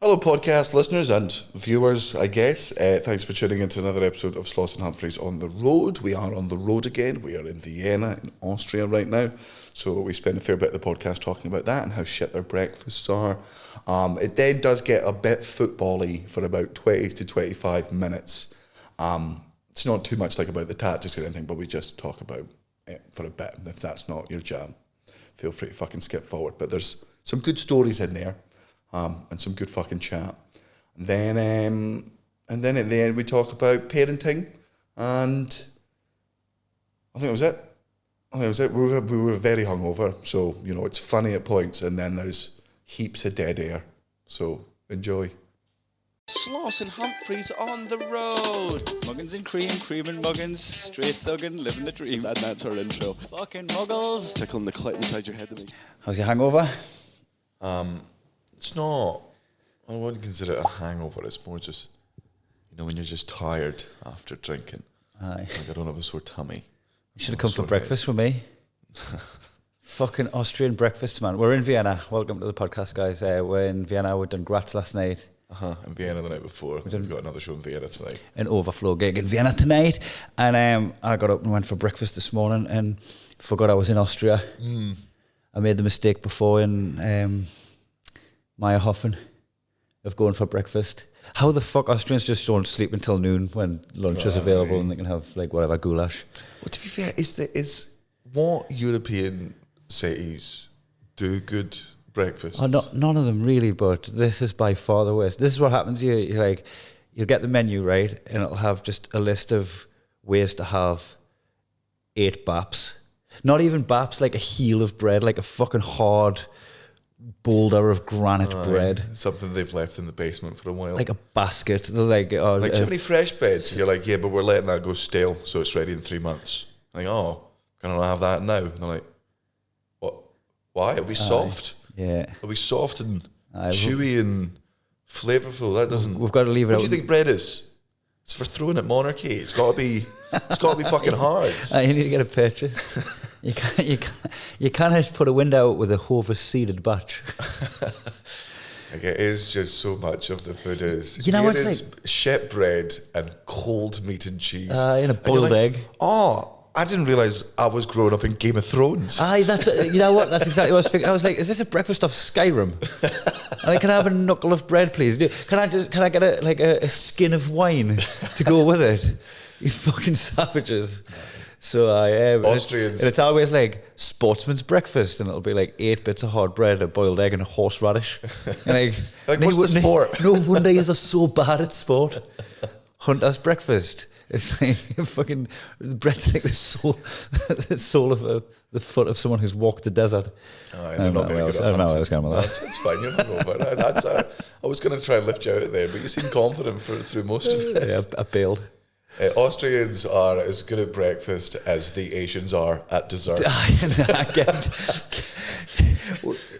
Hello, podcast listeners and viewers, I guess. Thanks for tuning in to another episode of Sloss and Humphries on the road. We are on the road again. We are in Vienna, in Austria right now. So we spend a fair bit of the podcast talking about that and how shit their breakfasts are. It then does get a bit football-y for about 20 to 25 minutes. It's not too much like about the tactics or anything, but we just talk about it for a bit. If that's not your jam, feel free to fucking skip forward. But there's some good stories in there. And some good fucking chat. And then at the end we talk about parenting, and I think that was it. We were very hungover, so it's funny at points, and then there's heaps of dead air. So enjoy. Sloss and Humphries on the road. Muggins and Cream, Cream and Muggins, straight thuggin', living the dream. That's our intro. Fucking muggles. Tickling the clit inside your head to me. How's your hangover? It's not, I wouldn't consider it a hangover. It's more just, when you're just tired after drinking. Aye. Like I don't have a sore tummy. You should have come for breakfast with me. Fucking Austrian breakfast, man. We're in Vienna. Welcome to the podcast, guys. We're in Vienna. We've done Graz last night. In Vienna the night before. We've got another show in Vienna tonight. An overflow gig in Vienna tonight. And I got up and went for breakfast this morning and forgot I was in Austria. I made the mistake before in Meyerhofen of going for breakfast. How the fuck Austrians just don't sleep until noon when lunch is available and they can have like whatever goulash? Well, to be fair, is what European cities do good breakfasts? Oh, none of them really, but this is by far the worst. This is what happens here. You'll get the menu, right, and it'll have just a list of ways to have 8 baps. Not even baps, like a heel of bread, like a fucking hard boulder of granite bread. Something they've left in the basement for a while. Like a basket. They're like, do you have any fresh breads? You're like, yeah, but we're letting that go stale, so it's ready in 3 months. Like, can I not have that now? And they're like, what? Why? Are we soft? Yeah. Are we soft and chewy and flavourful? That doesn't... We've got to leave it out. What do you think bread is? It's for throwing at monarchy. It's got to be fucking hard. You need to get a purchase. You can't just put a window out with a harvest-seeded batch. Like it is just so much of the food is. It's like shit bread and cold meat and cheese. And a boiled egg. I didn't realise I was growing up in Game of Thrones. That's what? That's exactly what I was thinking. I was like, is this a breakfast off Skyrim? And can I have a knuckle of bread, please? Can I get a skin of wine to go with it? You fucking savages. So Austrians. And it's always like sportsman's breakfast, and it'll be like 8 bits of hard bread, a boiled egg, and a horseradish. And what's the sport? No wonder you're so bad at sport. Hunter's breakfast. It's like fucking the bread's like the sole of the foot of someone who's walked the desert. I don't know where I was going with that. That's fine. You're not over. I was going to try and lift you out of there, but you seem confident through most of it. Yeah, I bailed. Austrians are as good at breakfast as the Asians are at dessert.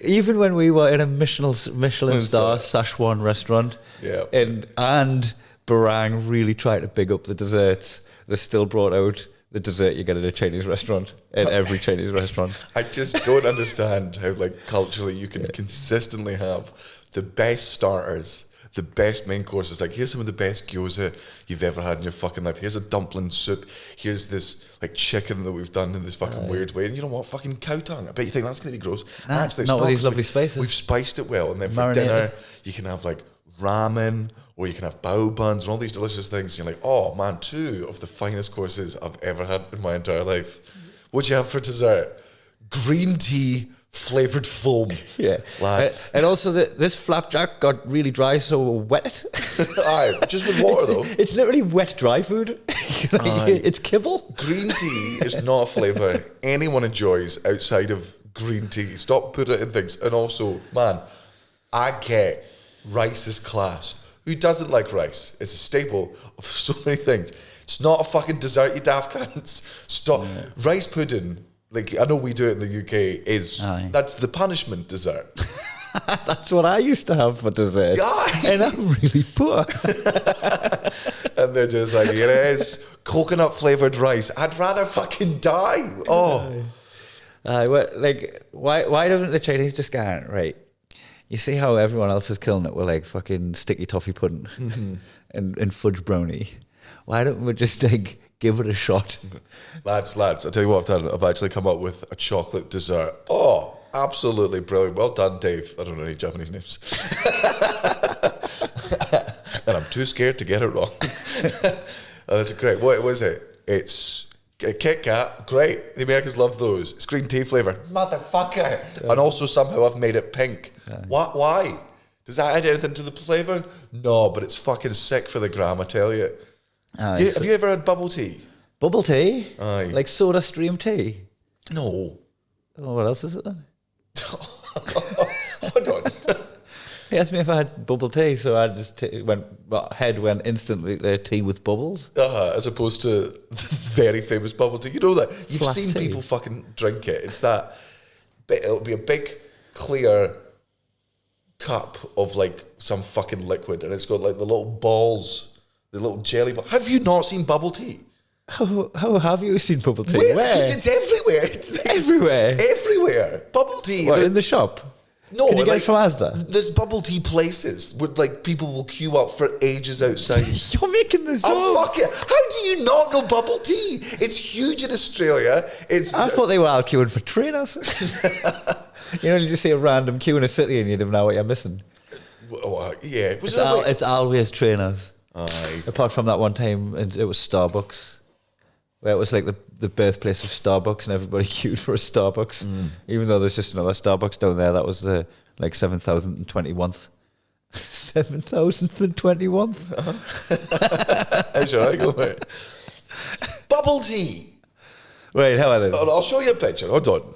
Even when we were in a Michelin star Szechuan restaurant, and Barang really tried to big up the desserts, they still brought out the dessert you get at a Chinese restaurant, in every Chinese restaurant. I just don't understand how, culturally, you can consistently have the best starters, the best main courses. Like, here's some of the best gyoza you've ever had in your fucking life. Here's a dumpling soup. Here's this chicken that we've done in this fucking weird way. And you know what? Fucking cow tongue. I bet you think that's going to be gross. Actually, not with these lovely spices. We've spiced it well. And then for dinner, you can have ramen, or you can have bao buns and all these delicious things. And you're like, oh man, 2 of the finest courses I've ever had in my entire life. What'd you have for dessert? Green tea flavoured foam. Yeah. Lads. And also this flapjack got really dry, so we'll wet it. Aye, just with water though. It's literally wet dry food. It's kibble. Green tea is not a flavour anyone enjoys outside of green tea. Stop putting it in things. And also, man, I get rice is class. Who doesn't like rice? It's a staple of so many things. It's not a fucking dessert, you daft cunts. Stop. Yeah. Rice pudding, I know we do it in the UK, that's the punishment dessert. That's what I used to have for dessert. And I'm really poor. And they're just like, here it is, coconut flavoured rice. I'd rather fucking die. Oh. Why don't the Chinese just go, right, You see how everyone else is killing it with like fucking sticky toffee pudding and fudge brownie. Why don't we just like give it a shot? Lads, I'll tell you what I've done. I've actually come up with a chocolate dessert. Oh, absolutely brilliant. Well done, Dave. I don't know any Japanese names. And I'm too scared to get it wrong. Oh, that's great. What was it? It's a Kit Kat. Great. The Americans love those. It's green tea flavour. Motherfucker. And also somehow I've made it pink. What? Why? Does that add anything to the flavour? No, but it's fucking sick for the gram, I tell you. Have you ever had bubble tea? Bubble tea? Aye. Like soda stream tea? No. Oh, what else is it then? Hold on. He asked me if I had bubble tea, so I just head went instantly to tea with bubbles. As opposed to the very famous bubble tea. You know that? You've Flat seen tea. people fucking drink it. It's that, it'll be a big, clear cup of like some fucking liquid, and it's got like the little balls, the little jelly balls. Have you not seen bubble tea? How have you seen bubble tea? Where? Where? It's everywhere. It's Everywhere? Everywhere. Bubble tea. What, in the shop? No, Can you get like, it from Asda? There's bubble tea places where like people will queue up for ages outside. You're making this Oh up. fuck it! How do you not know bubble tea? It's huge in Australia. I thought they were all queuing for trainers. You know, you just see a random queue in a city and you don't know what you're missing. Yeah, It's always trainers. Aye. Apart from that one time, it was Starbucks, where it was like the birthplace of Starbucks, and everybody queued for a Starbucks, even though there's just another Starbucks down there. That was the like 7,021th. 7,021th. That's all right, go mate. Bubble tea. Wait, how are they? I'll show you a picture. Hold on.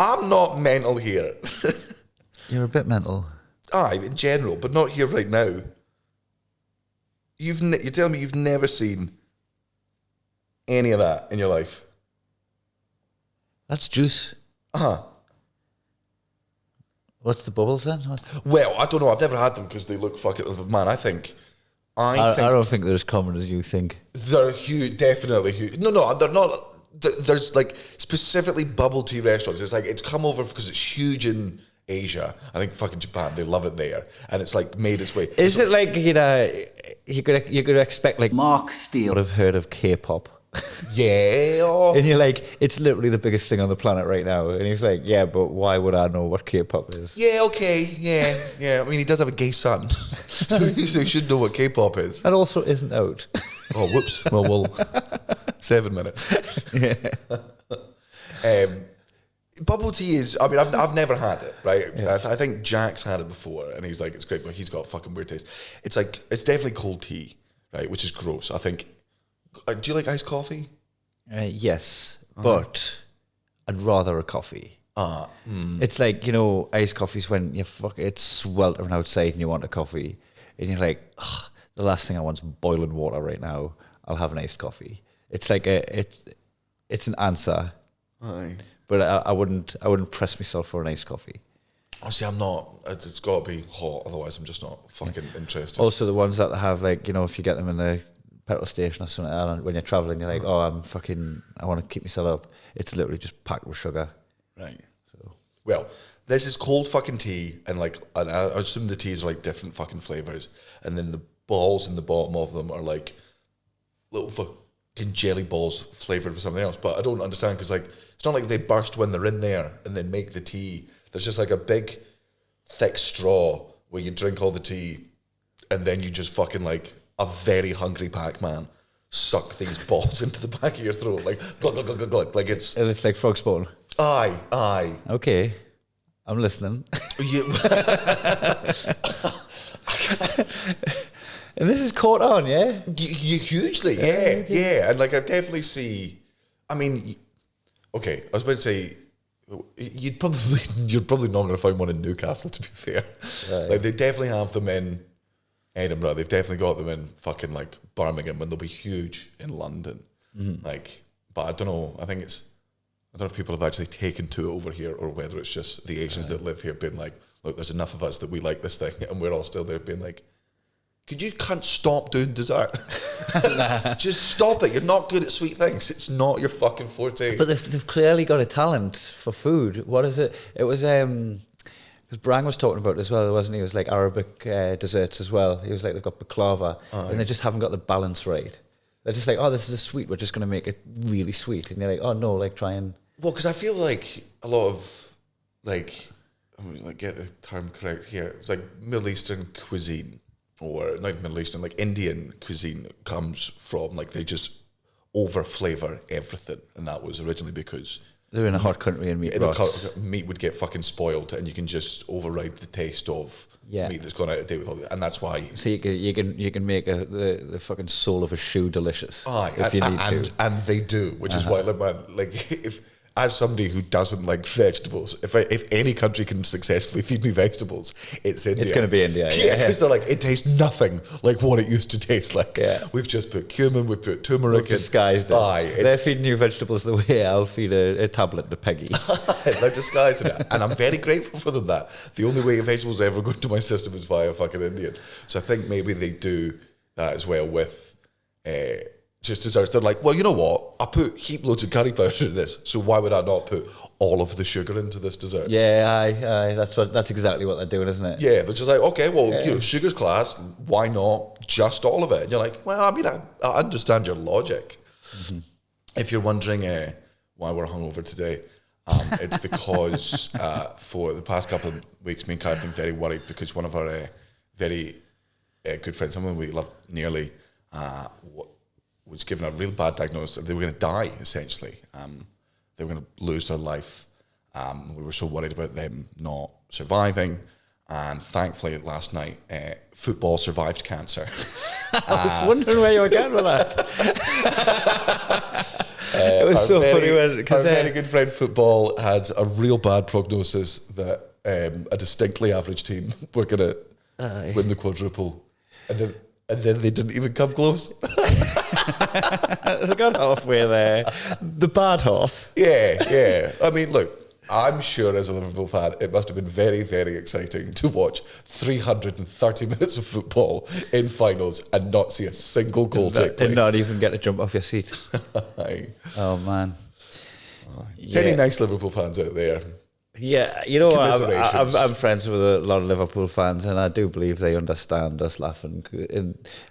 I'm not mental here. You're a bit mental. Aye, in general, but not here right now. You're telling me you've never seen any of that in your life? That's juice. What's the bubbles then? Well, I don't know. I've never had them because they look fucking... Man, I think I don't think they're as common as you think. they're huge, definitely huge. No, they're not... There's like specifically bubble tea restaurants. It's like it's come over because it's huge in Asia. I think fucking Japan, they love it there, and it's like made its way. Is it like, you know, you could expect like Mark Steele would have heard of K-pop, Yeah. Oh. and you're like, it's literally the biggest thing on the planet right now, and he's like, yeah, but why would I know what K-pop is? Yeah. Okay. Yeah. I mean, he does have a gay son, so he should know what K-pop is. That also isn't out. Oh, whoops. Well, 7 minutes. Yeah. Bubble tea is, I mean, I've never had it, right? Yeah. I think Jack's had it before, and he's like, it's great, but he's got a fucking weird taste. It's like, it's definitely cold tea, right? Which is gross. I think, do you like iced coffee? Yes, but I'd rather a coffee. It's like, you know, iced coffee's when it's sweltering outside and you want a coffee, and you're like, ugh, the last thing I want is boiling water right now. I'll have an iced coffee. It's like it's an answer. Aye. But I wouldn't press myself for an iced coffee. Honestly, I'm not. It's got to be hot, otherwise I'm just not fucking interested. Also, the ones that have, like, you know, if you get them in the petrol station or something, and when you're traveling, you're like, oh, I want to keep myself up. It's literally just packed with sugar. Right. So, well, this is cold fucking tea, and like, and I assume the teas are like different fucking flavors, and then the balls in the bottom of them are like little fucking jelly balls flavored with something else. But I don't understand because like it's not like they burst when they're in there and then make the tea. There's just like a big thick straw where you drink all the tea, and then you just fucking like a very hungry Pac-Man suck these balls into the back of your throat like glug, glug, glug, glug, glug, like it's And it's like frog spawn. aye. Okay, I'm listening. And this is caught on, yeah? Hugely, yeah. And like I definitely see. I mean, okay, I was about to say you're probably not going to find one in Newcastle. To be fair, Right. like they definitely have them in Edinburgh. They've definitely got them in fucking like Birmingham, and they'll be huge in London. Like, but I don't know. I don't know if people have actually taken to it over here, or whether it's just the Asians that live here being like, look, there's enough of us that we like this thing, and we're all still there being like, could you can't stop doing dessert? Just stop it. You're not good at sweet things. It's not your fucking forte. But they've clearly got a talent for food. What is it? It was Because Brang was talking about it as well, wasn't he? It was like Arabic desserts as well. He was like, they've got baklava, and they just haven't got the balance right. They're just like, oh, this is a sweet, we're just going to make it really sweet. And you're like, oh no, like try and... Well, because I feel like a lot of, like, I'm going to get the term correct here, it's like Middle Eastern cuisine, or not Middle Eastern, like Indian cuisine comes from, like, they just over-flavour everything. And that was originally because... They're in a hot country and meat rots. Meat would get fucking spoiled, and you can just override the taste of meat that's gone out of date with all that, and that's why. So you can make the fucking sole of a shoe delicious if you need to, and they do, which is why, like, man, like if. As somebody who doesn't like vegetables, if any country can successfully feed me vegetables, it's India. It's going to be India, yeah. Because they're like, it tastes nothing like what it used to taste like. Yeah. We've just put cumin, we've put turmeric. We've disguised it. They're feeding you vegetables the way I'll feed a tablet to Peggy. They're disguising it. And I'm very grateful for them that. The only way vegetables ever go into my system is via fucking Indian. So I think maybe they do that as well with... just desserts. They're like, well, you know what? I put heap loads of curry powder in this, so why would I not put all of the sugar into this dessert? Yeah, aye. That's exactly what they're doing, isn't it? Yeah, they're just like, okay, well, you know, sugar's class, why not just all of it? And you're like, well, I mean, I understand your logic. Mm-hmm. If you're wondering why we're hungover today, it's because for the past couple of weeks, me and Kai have been very worried because one of our very good friends, someone we loved nearly, was given a real bad diagnosis. They were going to die, essentially. They were going to lose their life. We were so worried about them not surviving. And thankfully, last night, football survived cancer. I was wondering where you were going with that. It was so funny our very good friend football had a real bad prognosis that a distinctly average team were going to win the quadruple. And then they didn't even come close. They got halfway there. The bad half. Yeah. I mean, look, I'm sure as a Liverpool fan, it must have been very, very exciting to watch 330 minutes of football in finals and not see a single goal take place. And not even get to jump off your seat. Oh, man. Any nice Liverpool fans out there? Yeah, you know what? I'm friends with a lot of Liverpool fans, and I do believe they understand us laughing.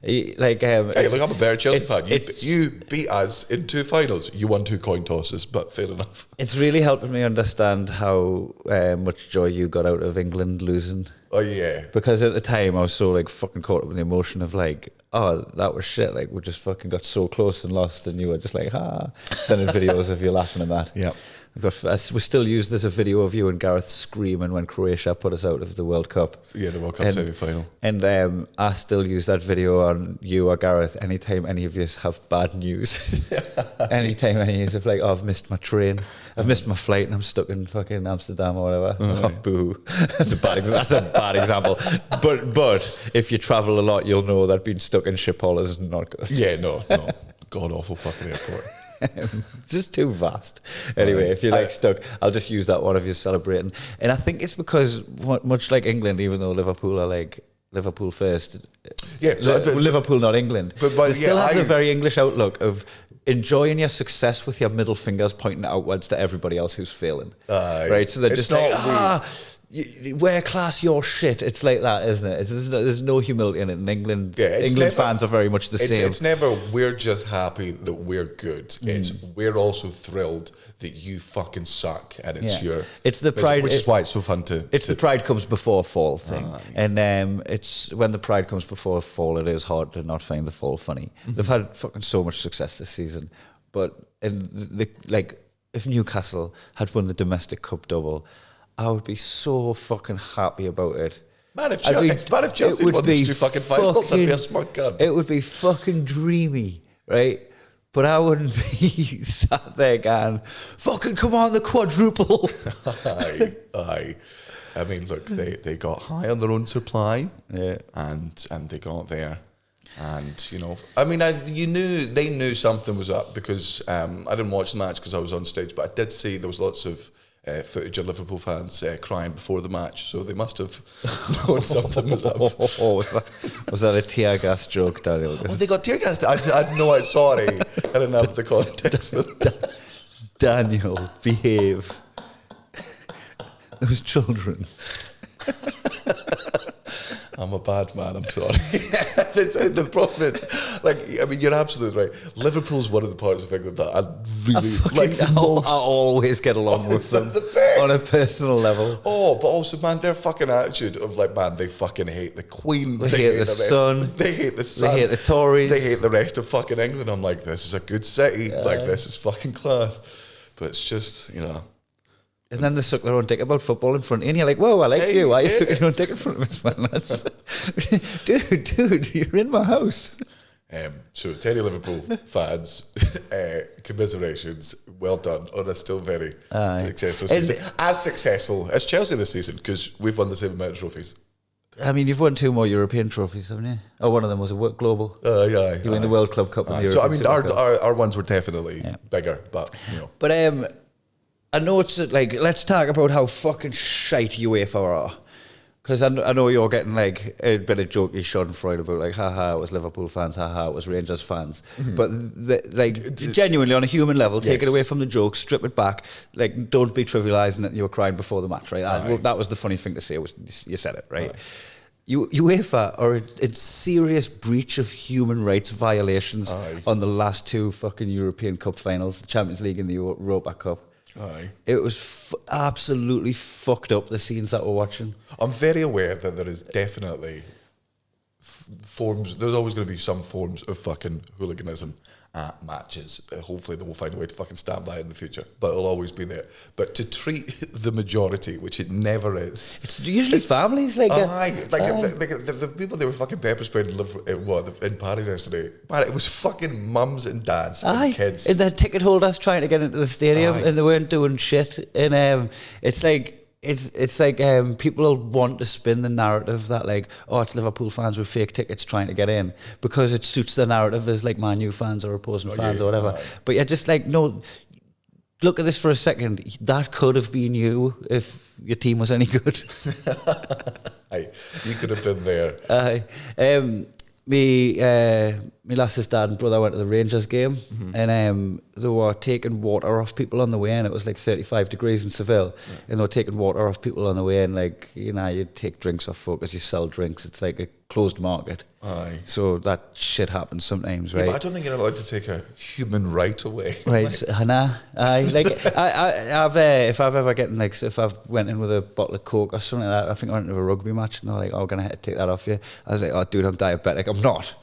Hey, look, I'm a better Chelsea fan. You beat us in 2 finals. You won 2 coin tosses, but fair enough. It's really helping me understand how much joy you got out of England losing. Oh yeah, because at the time I was so like fucking caught up in the emotion of like, oh, that was shit. Like we just fucking got so close and lost, and you were just like, sending videos of you laughing and that. Yeah. We still use this a video of you and Gareth screaming when Croatia put us out of the World Cup. Yeah, the World Cup semi-final. And I still use that video on you or Gareth anytime any of you have bad news. Anytime any of you have like, oh, I've missed my train, I've missed my flight, and I'm stuck in fucking Amsterdam or whatever. Oh, boo. That's a bad example. But if you travel a lot, you'll know that being stuck in Schiphol is not good. Yeah, no. God awful fucking airport. Just too vast. Anyway, if you're like stuck, I'll just use that one of you celebrating. And I think it's because much like England, even though Liverpool are like Liverpool first, Liverpool not England, but they still have the very English outlook of enjoying your success with your middle fingers pointing outwards to everybody else who's failing. Right, so they're just like, wear class your shit. It's like that, isn't it? There's no humility in it. In England, England fans are very much the same. It's never we're just happy that we're good. It's we're also thrilled that you fucking suck, and it's the pride, which is why it's so fun to. It's the pride comes before fall thing, and it's when the pride comes before fall, it is hard to not find the fall funny. They've had fucking so much success this season, but if Newcastle had won the domestic cup double, I would be so fucking happy about it. Man, if Chelsea won these 2 fucking finals, I'd be a smug cunt. It would be fucking dreamy, right? But I wouldn't be sat there going, fucking come on, the quadruple. Aye. I mean, look, they got high on their own supply, and they got there. And, you know, I mean, they knew something was up because I didn't watch the match because I was on stage, but I did see there was lots of footage of Liverpool fans crying before the match, so they must have known something was up. Was that a tear gas joke, Daniel? Oh, they got tear gassed. I know it. Sorry, I didn't have the context. Daniel, behave. Those children. I'm a bad man, I'm sorry. The problem is, like, I mean, you're absolutely right. Liverpool's one of the parts of England that I really like the most. I always get along with them the best. on a personal level. Oh, but also, man, their fucking attitude of like, man, they fucking hate the Queen. They hate the sun. They hate the sun. They hate the Tories. They hate the rest of fucking England. I'm like, this is a good city. Like, this is fucking class. But it's just, you know. And then they suck their own dick about football in front of you, and you're like, whoa, I like you. Why are you sucking your own dick in front of us, man? That's dude, you're in my house. So, Teddy Liverpool fans, commiserations, well done on a still very successful season. As successful as Chelsea this season, because we've won the same amount of trophies. I mean, you've won 2 more European trophies, haven't you? Oh, one of them was a global. Yeah. You win the World Club Cup and the So, I European mean, Super Cup. our ones were definitely bigger, but, you know. But I know it's like, let's talk about how fucking shite UEFA are. Because I know you're getting like a bit of jokey schadenfreude about like, haha, it was Liverpool fans, haha, it was Rangers fans. Mm-hmm. But like, genuinely on a human level, take it away from the joke, strip it back. Like, don't be trivialising it. You were crying before the match, right? That was the funny thing to say. You said it, right? UEFA are in serious breach of human rights violations on the last 2 fucking European Cup finals, the Champions League and the Europa Cup. It was absolutely fucked up, the scenes that we're watching. I'm very aware that there is definitely forms, there's always going to be some forms of fucking hooliganism at matches. Hopefully they will find a way to fucking stamp that in the future, but it'll always be there. But to treat the majority, which it never is, it's usually families like the people they were fucking pepper spraying in Paris yesterday, man, it was fucking mums and dads and kids and their ticket holders trying to get into the stadium and they weren't doing shit. And it's like people want to spin the narrative that like, oh, it's Liverpool fans with fake tickets trying to get in because it suits the narrative as like Man U fans or opposing fans or whatever. But you're just like, no, look at this for a second. That could have been you if your team was any good. You could have been there. My lass's dad and brother went to the Rangers game, and they were taking water off people on the way in. It was like 35 degrees in Seville, and they were taking water off people on the way in. Like, you know, you take drinks off folk as you sell drinks. It's like a closed market. So that shit happens sometimes, right? But I don't think you're allowed to take a human right away. Right, nah. If I've ever gotten like, if I've went in with a bottle of Coke or something like that, I think I went to a rugby match and they're like, oh, I'm gonna have to take that off you. I was like, oh, dude, I'm diabetic. I'm not.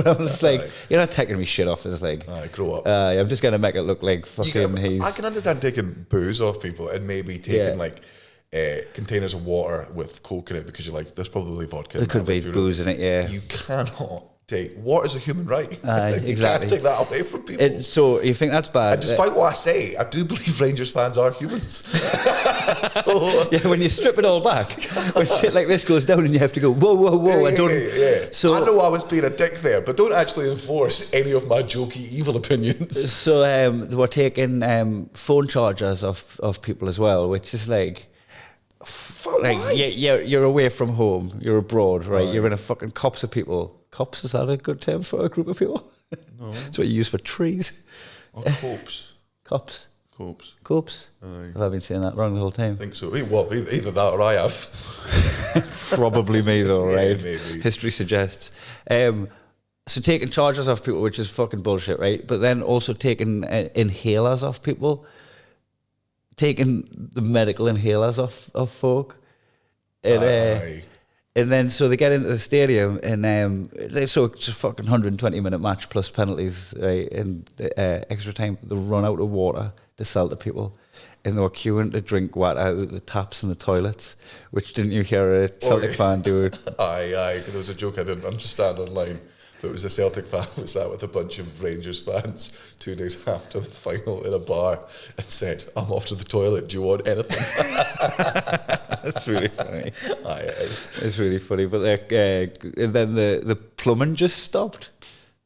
But I'm just like, you're not taking me shit off. It's like, grow up. I'm just gonna make it look like fucking. I can understand taking booze off people and maybe taking like containers of water with Coke in it because you're like, there's probably vodka. There could be booze in it. Yeah, you cannot take water is a human right. Exactly. You can't take that away from people. So you think that's bad? And despite what I say, I do believe Rangers fans are humans. Yeah, when you strip it all back, when shit like this goes down and you have to go, whoa, I don't. So I know I was being a dick there, but don't actually enforce any of my jokey, evil opinions. So they were taking phone chargers of people as well, which is like. You're away from home, you're abroad, right? You're in a fucking copse of people. Copse, is that a good term for a group of people? No. That's what you use for trees. Or copse. Cops. Copse. Have I been saying that wrong the whole time? I think so. Well, either that or I have. Probably me though, right? Maybe. History suggests. So taking chargers off people, which is fucking bullshit, right? But then also taking inhalers off people. Taking the medical inhalers off folk. And then so they get into the stadium and so it's a fucking 120-minute match plus penalties, right? And extra time, they run out of water to sell to people. And they were queuing to drink water out of the taps in the toilets, which didn't you hear a Celtic fan do it? Aye. There was a joke I didn't understand online. But it was a Celtic fan who was sat with a bunch of Rangers fans 2 days after the final in a bar and said, I'm off to the toilet, do you want anything? That's really funny. Aye, it is. It's really funny. But and then the plumbing just stopped.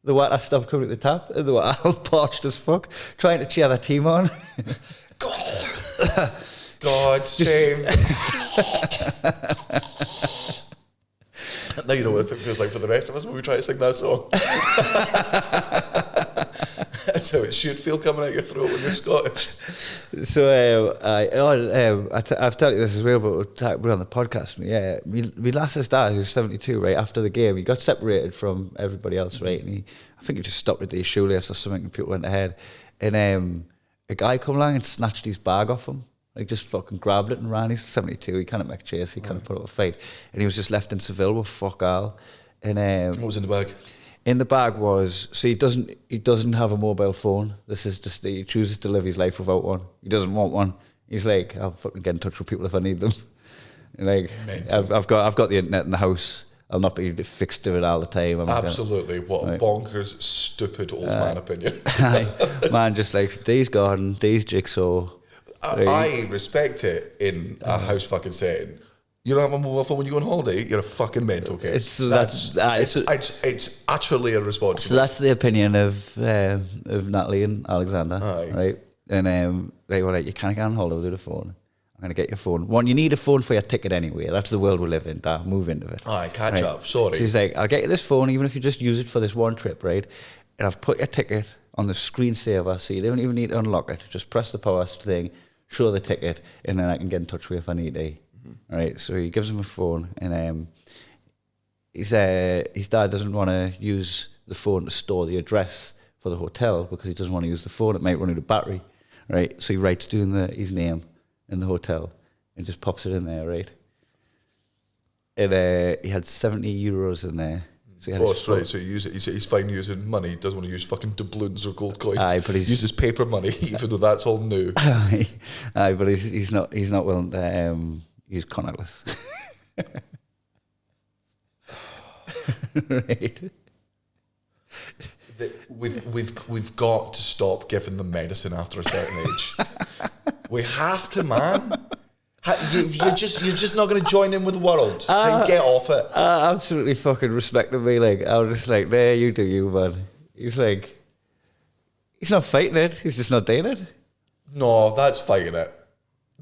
The water stopped coming at the tap and they were all parched as fuck, trying to cheer their team on. God save. Now you know what it feels like for the rest of us when we try to sing that song. That's how it should feel coming out your throat when you're Scottish. So I've told you this as well, but we'll talk about it on the podcast. Yeah, my las's dad, who's 72, right, after the game, he got separated from everybody else, right, and I think he just stopped at the shoelace or something and people went ahead. And a guy come along and snatched his bag off him. Like, just fucking grabbed it and ran. He's 72, he can't make a chase, he can't put up a fight. And he was just left in Seville with fuck all. And what was in the bag? in the bag was, so he doesn't have a mobile phone. This is just, he chooses to live his life without one. He doesn't want one. He's like, I'll fucking get in touch with people if I need them. Like, I've got the internet in the house. I'll not be fixed to it all the time. Absolutely. What a bonkers, stupid old man opinion. Man, just like, Dee's garden, Dee's jigsaw. I respect it in a house fucking setting. You don't have a mobile phone when you go on holiday, you're a fucking mental case. It's utterly irresponsible. So that's the opinion of Natalie and Alexander, right? And they were like, you can't get on holiday without a phone. I'm going to get your phone. One, you need a phone for your ticket anyway. That's the world we live in. Move into it. Catch up. Sorry. She's like, I'll get you this phone, even if you just use it for this one trip, right? And I've put your ticket on the screensaver, so you don't even need to unlock it. Just press the power thing, show the ticket, and then I can get in touch with you if I need to. Right, so he gives him a phone, and his dad doesn't want to use the phone to store the address for the hotel because he doesn't want to use the phone. It might run out of battery, right? So he writes down his name in the hotel and just pops it in there, right? And he had 70 euros in there. So that's right. So he's fine using money. He doesn't want to use fucking doubloons or gold coins. But he uses paper money, even though that's all new. But he's not willing to use contactless. Right. We've got to stop giving them medicine after a certain age. We have to, man. You're just not going to join in with the world. Then get off it. Absolutely fucking respecting me. Like, I was just like, there, you do you, man. He's like, he's not fighting it. He's just not doing it. No, that's fighting it.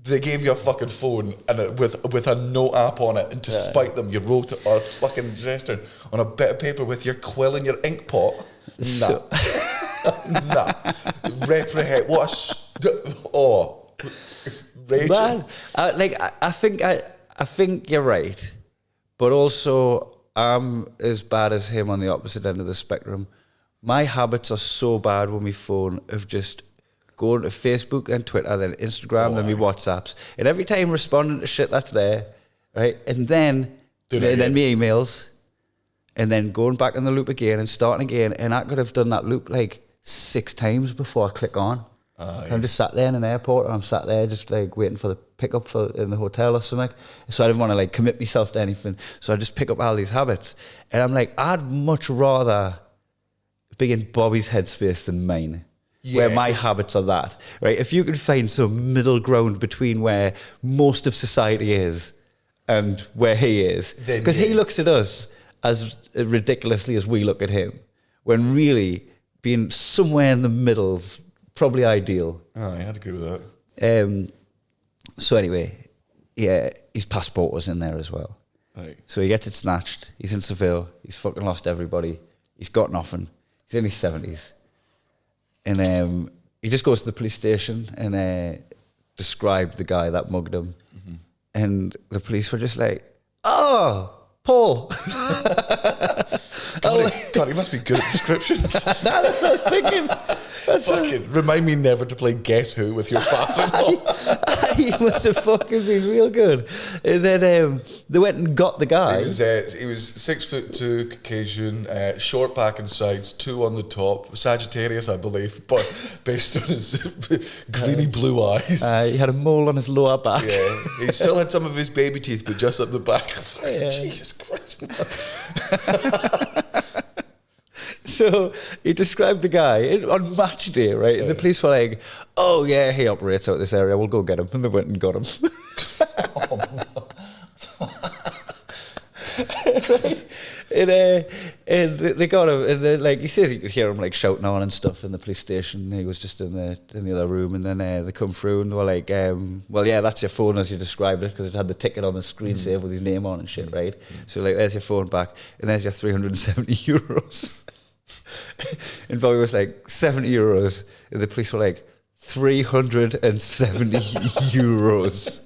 They gave you a fucking phone and with a note app on it, and to spite them, you wrote a fucking gesture on a bit of paper with your quill and your ink pot. Nah. Nah. Reprehend. Raging. Man, I think you're right, but also I'm as bad as him on the opposite end of the spectrum. My habits are so bad with my phone of just going to Facebook, then Twitter, then Instagram, then my WhatsApps, and every time responding to shit that's there, right, and then my emails, and then going back in the loop again and starting again, and I could have done that loop like 6 times before I click on. I'm just sat there in an airport, or I'm sat there just like waiting for the pickup in the hotel or something. So I didn't want to like commit myself to anything. So I just pick up all these habits, and I'm like, I'd much rather be in Bobby's headspace than mine. Yeah. Where my habits are that, right? If you could find some middle ground between where most of society is and where he is, because he looks at us as ridiculously as we look at him, when really being somewhere in the middle's probably ideal. I had to agree with that. So anyway, yeah, his passport was in there as well. Right. So he gets it snatched. He's in Seville. He's fucking lost everybody. He's got nothing. He's in his 70s. And he just goes to the police station and described the guy that mugged him. Mm-hmm. And the police were just like, oh, Paul. God, he must be good at descriptions. That's what I was thinking. Remind me never to play Guess Who with your father-in-law. He must have fucking been real good. And then they went and got the guy. He was 6'2", Caucasian, short back and sides, 2 on the top, Sagittarius, I believe, but based on his greeny blue eyes. He had a mole on his lower back. Yeah, he still had some of his baby teeth, but just up the back. Jesus Christ, man. So he described the guy on match day, right? And the police were like, oh yeah, he operates out this area, we'll go get him. And they went and got him. And they got him, and then, like, he says you could hear him like shouting on and stuff in the police station. He was just in the other room, and then they come through and they were like, well, yeah, that's your phone as you described it, because it had the ticket on the screensaver with his name on and shit, right? So like, there's your phone back, and there's your 370 euros. And Bobby was like, 70 euros. And the police were like, 370 euros.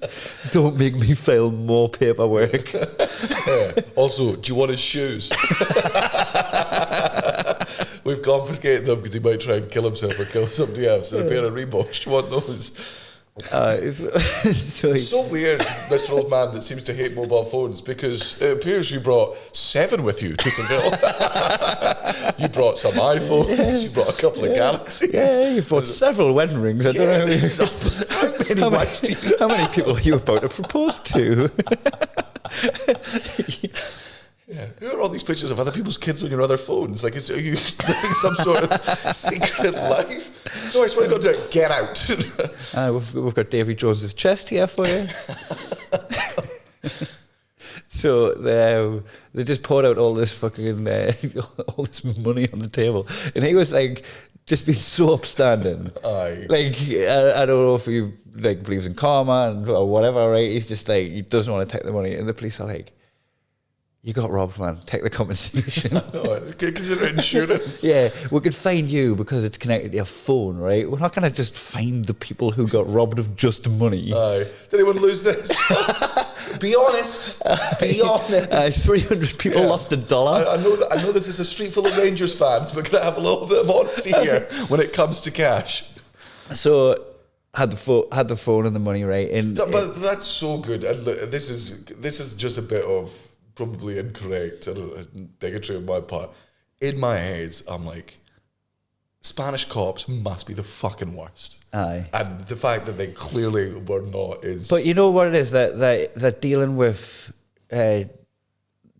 Don't make me file more paperwork. Yeah. Also, do you want his shoes? We've confiscated them because he might try and kill himself or kill somebody else. And a pair of Reeboks, do you want those? It's so weird, Mr. Old Man, that seems to hate mobile phones, because it appears you brought 7 with you to Seville. You brought some iPhones, you brought a couple of Galaxies. Yeah, you've brought several wedding rings. I don't know. How many people are you about to propose to? Yeah. Who are all these pictures of other people's kids on your other phones? Like, are you living some sort of secret life? No, I swear to God, get out. We've got Davy Jones's chest here for you. So they just poured out all this fucking all this money on the table, and he was like, just being so upstanding. Aye. Like, I don't know if he like believes in karma or whatever, right? He's just like, he doesn't want to take the money, and the police are like, you got robbed, man. Take the compensation. No, consider insurance. Yeah, we could fine you because it's connected to your phone, right? We're not going to just fine the people who got robbed of just money. Aye. Did anyone lose this? Be honest. Be honest. 300 people lost $1. I know this is a street full of Rangers fans, but can I have a little bit of honesty here when it comes to cash? So had the phone and the money, right? But that's so good. And look, this is just a bit of probably incorrect bigotry on my part. In my head, I'm like, Spanish cops must be the fucking worst. Aye. And the fact that they clearly were not is... But you know what it is? That they're dealing with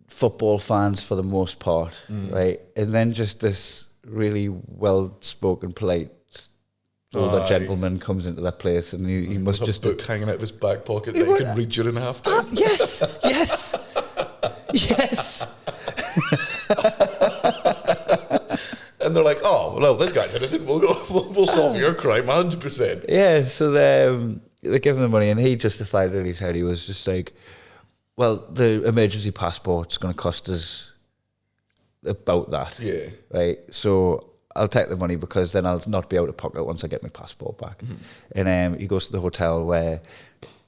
football fans for the most part, right? And then just this really well-spoken, polite older gentleman comes into that place, and he must just... a book hanging out of his back pocket that he can read during half time. Yes! Yes! Yes! And they're like, oh, well, this guy's innocent. We'll solve your crime 100%. Yeah, so they give him the money, and he justified it in his head. He was just like, well, the emergency passport's going to cost us about that. Yeah. Right? So I'll take the money because then I'll not be out of pocket once I get my passport back. Mm-hmm. And he goes to the hotel where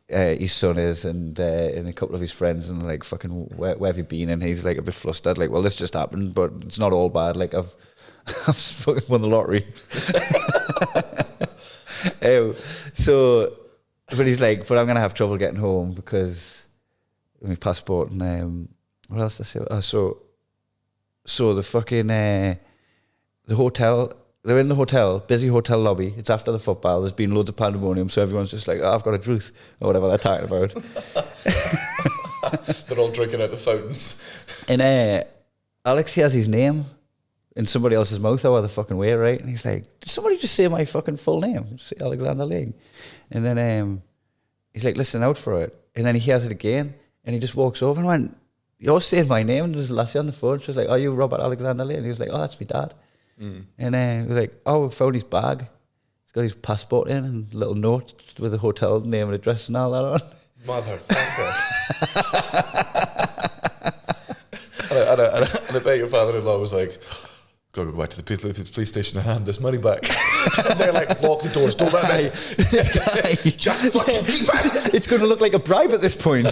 his son is and a couple of his friends, and like, fucking, where have you been? And he's like a bit flustered, like, well, this just happened, but it's not all bad. Like, I've fucking won the lottery. But he's like, but I'm going to have trouble getting home because of my passport. And what else did I say? So the fucking, the hotel, they're in the hotel, busy hotel lobby. It's after the football. There's been loads of pandemonium, so everyone's just like, oh, I've got a truth, or whatever they're talking about. They're all drinking out the fountains. And Alex, he has his name in somebody else's mouth over the fucking way, right? And he's like, did somebody just say my fucking full name? Say Alexander Ling. And then he's like, listen out for it. And then he hears it again, and he just walks over and went, you're saying my name? And there's a lassie on the phone. She was like, are you Robert Alexander Ling? And he was like, oh, that's my dad. And he was like, oh, we found his bag. He's got his passport in and a little note with the hotel name and address and all that on. Motherfucker. and I bet your father-in-law was like, gotta go back to the police station and hand this money back. And they're like, lock the doors, don't let me. Just fucking keep it. It's going to look like a bribe at this point.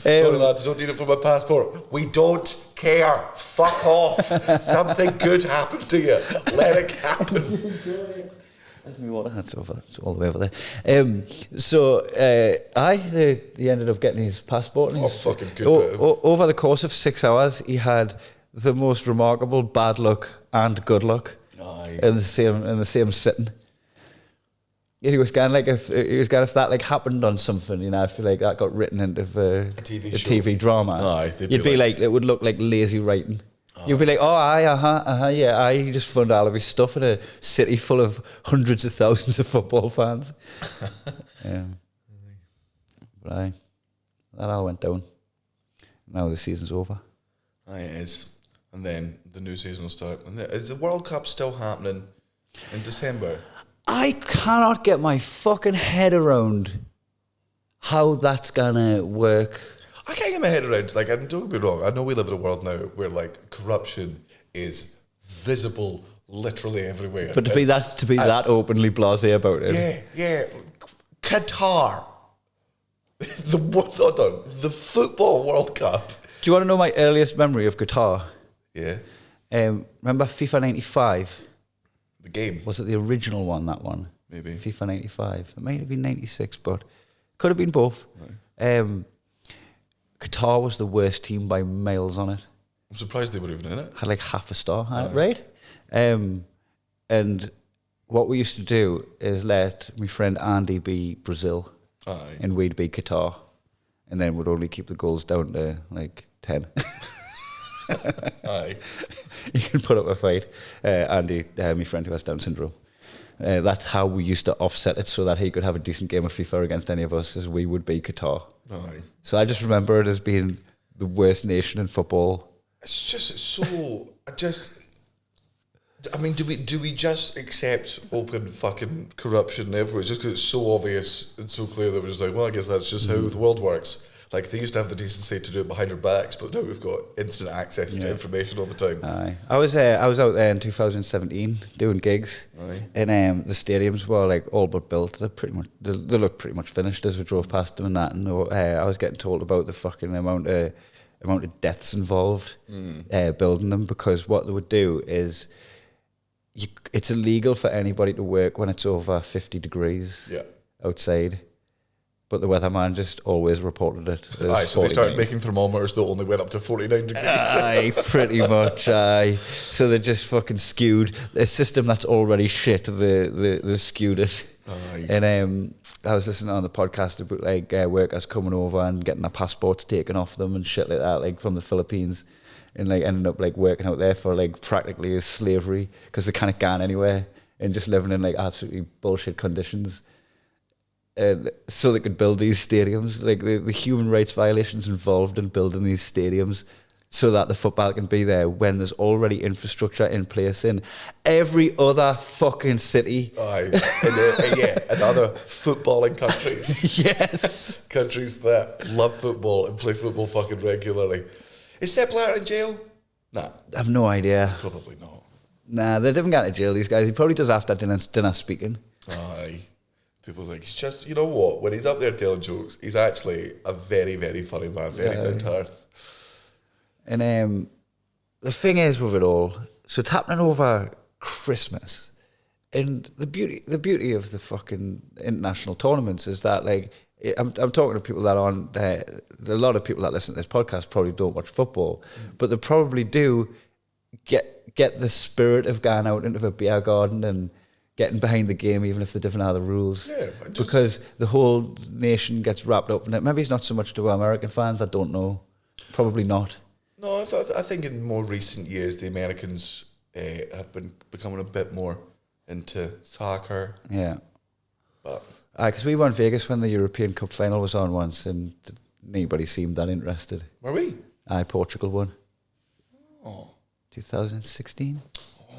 Sorry lads, I don't need it for my passport. We don't care. Fuck off. Something good happened to you. Let it happen. That's me water. That's over. It's all the way over there. He ended up getting his passport. And fucking good. Over the course of 6 hours, he had the most remarkable bad luck and good luck in the same sitting. He was kind of like if that like happened on something, you know, I feel like that got written into a TV drama. You'd be like, it would look like lazy writing. You'd be like, oh, he just found all of his stuff in a city full of hundreds of thousands of football fans. Yeah. But that all went down. Now the season's over. It is. And then the new season will start. And is the World Cup still happening in December? I cannot get my fucking head around how that's gonna work. I can't get my head around, like, and don't get me wrong, I know we live in a world now where, like, corruption is visible literally everywhere. But to be that openly blasé about it. Yeah. Qatar. The football World Cup. Do you want to know my earliest memory of Qatar? Yeah. Remember FIFA 95? The game. Was it the original one, that one? Maybe. FIFA 95. It might have been 96, but could have been both. Right. Qatar was the worst team by miles on it. I'm surprised they were even in it. Had like half a star, right? And what we used to do is let my friend Andy be Brazil. Aye. And we'd be Qatar. And then we'd only keep the goals down to like 10. Aye. You can put up a fight. Andy, my friend who has Down syndrome. That's how we used to offset it so that he could have a decent game of FIFA against any of us, as we would be Qatar. Aye. So I just remember it as being the worst nation in football. It's just so. I mean, do we just accept open fucking corruption everywhere just because it's so obvious and so clear that we're just like, well, I guess that's just how the world works. Like, they used to have the decency to do it behind our backs, but now we've got instant access to information all the time. Aye. I was out there in 2017 doing gigs. Aye. And the stadiums were like all but built. They looked pretty much finished as we drove past them and that. And I was getting told about the fucking amount of deaths involved building them, because what they would do is it's illegal for anybody to work when it's over 50 degrees outside. But the weatherman just always reported it. Aye, so they started making thermometers that only went up to 49 degrees. Aye, pretty much, aye. So they just fucking skewed a system that's already shit. They skewed it. Aye. And I was listening on the podcast about like workers coming over and getting their passports taken off them and shit like that, like from the Philippines, and like ending up like working out there for like practically as slavery because they can't go anywhere and just living in like absolutely bullshit conditions. So they could build these stadiums, like the human rights violations involved in building these stadiums so that the football can be there when there's already infrastructure in place in every other fucking city. Aye. And other footballing countries. Yes. Countries that love football and play football fucking regularly. Is Sepp Blatter in jail? Nah. I have no idea. Probably not. Nah, they didn't get to jail, these guys. He probably does after dinner speaking. Aye. People like, he's just, you know what, when he's up there telling jokes, he's actually a very, very funny man, very down to earth. And the thing is with it all, so it's happening over Christmas, and the beauty of the fucking international tournaments is that, like, I'm talking to people that aren't, a lot of people that listen to this podcast probably don't watch football, but they probably do get the spirit of going out into a beer garden and getting behind the game, even if they're different are the rules. Yeah, because the whole nation gets wrapped up in it. Maybe it's not so much to American fans, I don't know. Probably not. No, I think in more recent years, the Americans have been becoming a bit more into soccer. Yeah. But because we were in Vegas when the European Cup final was on once, and nobody seemed that interested. Were we? Portugal won. Oh. 2016.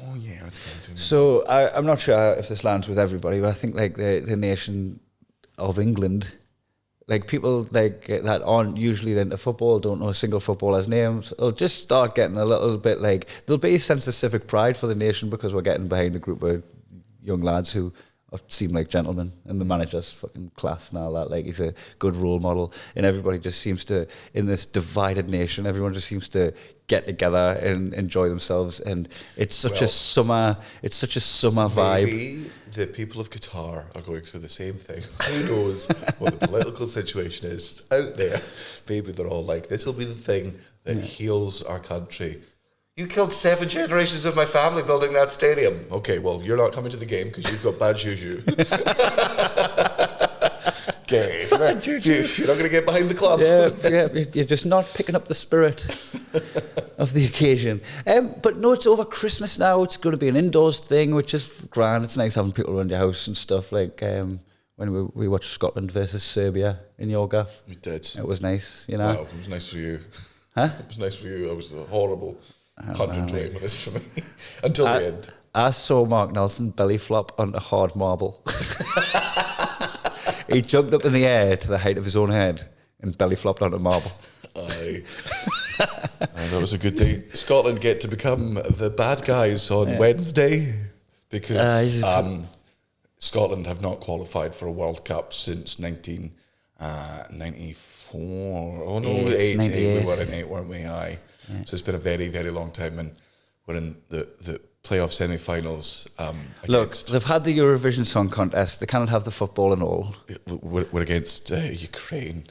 Oh, yeah. So I'm not sure if this lands with everybody, but I think like the nation of England, like people like that aren't usually into football, don't know a single footballer's names, will just start getting a little bit like, there'll be a sense of civic pride for the nation because we're getting behind a group of young lads who seem like gentlemen, and the manager's fucking class and all that. Like, he's a good role model, and everybody just seems to, in this divided nation, everyone just seems to get together and enjoy themselves, and it's such a summer vibe. Maybe the people of Qatar are going through the same thing. Who knows what the political situation is out there? Maybe they're all like, this will be the thing that heals our country. You killed 7 generations of my family building that stadium. Okay, well, you're not coming to the game because you've got bad juju. Okay, you're not going to get behind the club. Yeah, you're just not picking up the spirit of the occasion. But no, it's over Christmas now. It's going to be an indoors thing, which is grand. It's nice having people around your house and stuff. Like when we watched Scotland versus Serbia in your gaff. We did. It was nice, you know. Wow, it was nice for you. Huh? It was nice for you. It was a horrible 120 minutes for me until the end. I saw Mark Nelson belly flop onto hard marble. He jumped up in the air to the height of his own head and belly flopped onto marble. Aye. That was a good day. Scotland get to become the bad guys on Wednesday because Scotland have not qualified for a World Cup since 1994. Oh no, Eight, 8. We were in 8, weren't we? Aye. Yeah. So it's been a very, very long time, and we're in the playoff semi-finals. Look, they've had the Eurovision Song Contest. They cannot have the football and all. We're against Ukraine,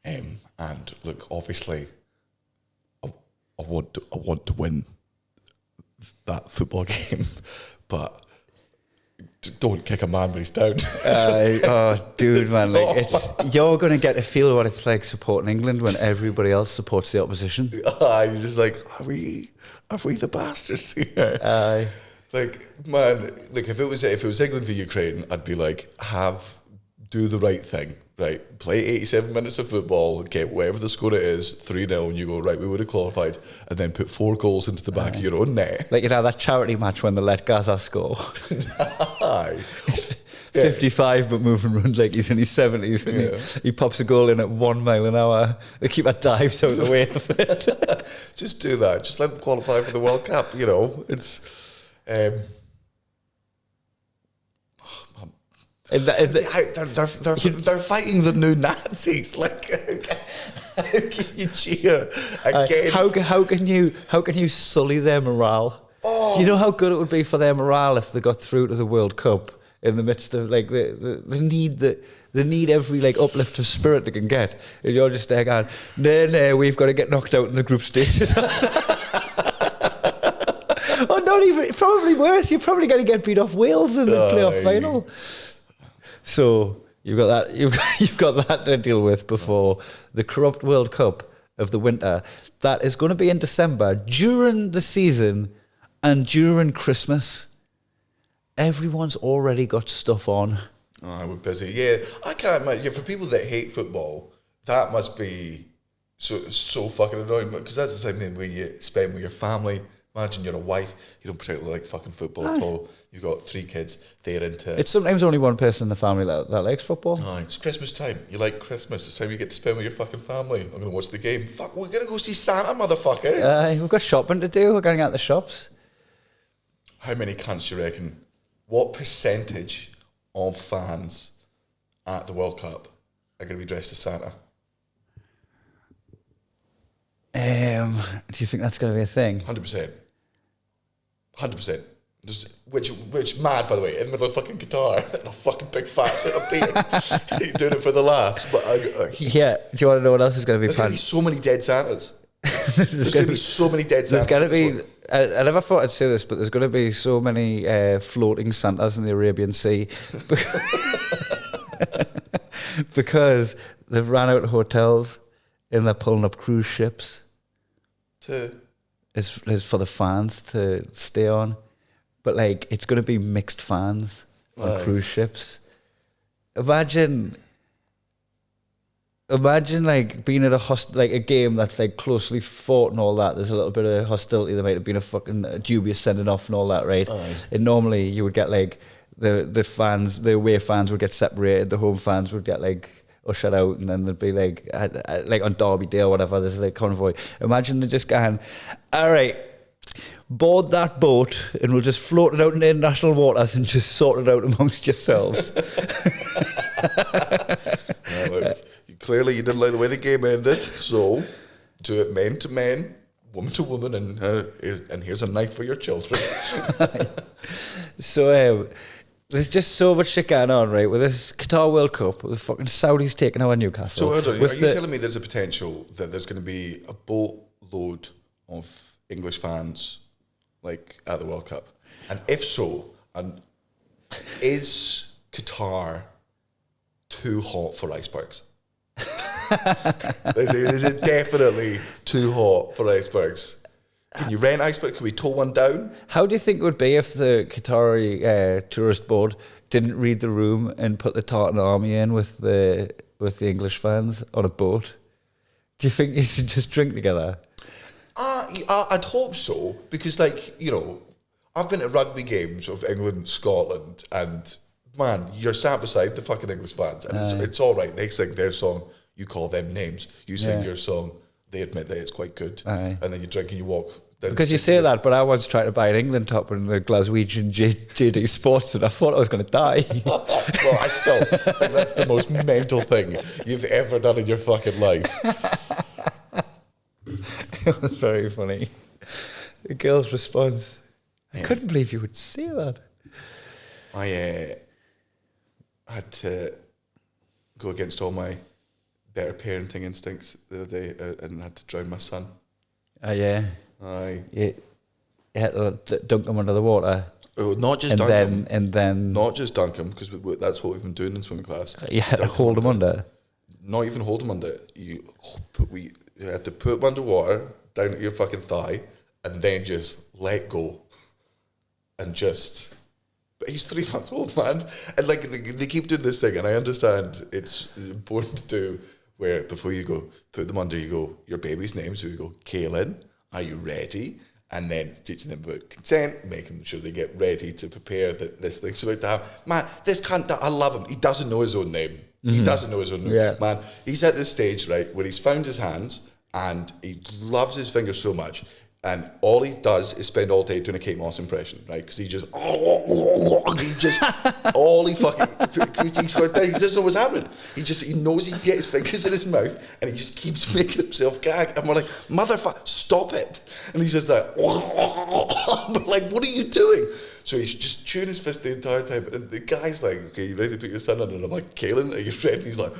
and look, obviously, I want to win that football game, but don't kick a man when he's down. Dude, man, like you're going to get to feel what it's like supporting England when everybody else supports the opposition. You're just like, are we the bastards here? Like, man, look, if it was England v Ukraine, I'd be like, do the right thing, right? Play 87 minutes of football, get whatever the score it is, 3-0, and you go, right, we would have qualified, and then put 4 goals into the back of your own net. Like, that charity match when they let Gaza score. Aye. 55 but moving around like he's in his 70s, and he pops a goal in at 1 mile an hour. The keeper dives out of the way of it. Just do that. Just let them qualify for the World Cup, It's... They're fighting the new Nazis. Like, how can you cheer against? How can you sully their morale? Oh. You know how good it would be for their morale if they got through to the World Cup in the midst of like they need every like uplift of spirit they can get, and you're just there going, no, we've got to get knocked out in the group stages. Or not even, probably worse, you're probably going to get beat off Wales in the playoff final. So you've got that to deal with before the corrupt World Cup of the winter. That is going to be in December, during the season and during Christmas. Everyone's already got stuff on. Oh, we're busy. Yeah, I can't imagine. Yeah, for people that hate football, that must be so fucking annoying, because that's the same way you spend with your family. Imagine you're a wife, you don't particularly like fucking football at all. You've got 3 kids, they're into it. It's sometimes only one person in the family that likes football. Oh, it's Christmas time. You like Christmas. It's time you get to spend with your fucking family. I'm going to watch the game. Fuck, we're going to go see Santa, motherfucker. We've got shopping to do. We're going out the shops. How many cunts do you reckon? What percentage of fans at the World Cup are going to be dressed as Santa? Do you think that's going to be a thing? 100%. 100%. Which mad, by the way, in the middle of fucking Qatar, and a fucking big fat set of beard. He's doing it for the laughs. But do you want to know what else is going to be? There's going to be so many dead Santas. There's going to be so many dead Santas. There's going to be. I never thought I'd say this, but there's going to be so many floating Santas in the Arabian Sea because they've ran out of hotels and they're pulling up cruise ships. Is for the fans to stay on, but like it's going to be mixed fans on cruise ships. Imagine like being at a game that's like closely fought and all that. There's a little bit of hostility. There might have been a fucking dubious sending off and all that, right? And normally you would get like the fans, the away fans would get separated. The home fans would get like ushered out, and then there'd be like on Derby Day or whatever, there's like convoy. Imagine they're just going, all right, board that boat and we'll just float it out in international waters and just sort it out amongst yourselves. Look, clearly you didn't like the way the game ended, so do it men to men, woman to woman, and here's a knife for your children. So there's just so much shit going on, right? With this Qatar World Cup, with the fucking Saudis taking over Newcastle. So, are you telling me there's a potential that there's going to be a boatload of English fans, like, at the World Cup? And if so, and is Qatar too hot for icebergs? Is it definitely too hot for icebergs? Can you rent iceberg? Can we tow one down? How do you think it would be if the Qatari tourist board didn't read the room and put the Tartan Army in with the English fans on a boat? Do you think they should just drink together? I'd hope so, because, like, you know, I've been at rugby games of England, Scotland, and man, you're sat beside the fucking English fans, and it's all right. They sing their song, you call them names, you sing your song, they admit that it's quite good, and then you drink and you walk. Because you say that, but I once tried to buy an England top in the Glaswegian JD Sports, and I thought I was going to die. Well, I still think that's the most mental thing you've ever done in your fucking life. It was very funny. The girl's response, I couldn't believe you would say that. I had to go against all my better parenting instincts the other day and had to drown my son. Oh, yeah. Aye. You had to dunk him under the water. Oh, not just dunk him. And then... Not just dunk him, because that's what we've been doing in swimming class. You had to hold him under. Not even hold him under. You had to put him underwater, down at your fucking thigh, and then just let go. And just... But he's 3 months old, man. And like they keep doing this thing, and I understand it's important to do where before you go, put them under, you go, your baby's name, so you go, Kaylin, are you ready? And then teaching them about consent, making sure they get ready to prepare that this thing's about to happen. Man, this cunt, I love him. He doesn't know his own name. He doesn't know his own name. Yeah. Man, he's at this stage, right, where he's found his hands and he loves his fingers so much. And all he does is spend all day doing a Kate Moss impression, right? Because he just, all he fucking, he doesn't know what's happening. He knows he can get his fingers in his mouth and he just keeps making himself gag. And we're like, motherfucker, stop it. And he's just like, we're like, what are you doing? So he's just chewing his fist the entire time. And the guy's like, okay, you ready to put your son under? And I'm like, Kaylin, are you ready? And he's like,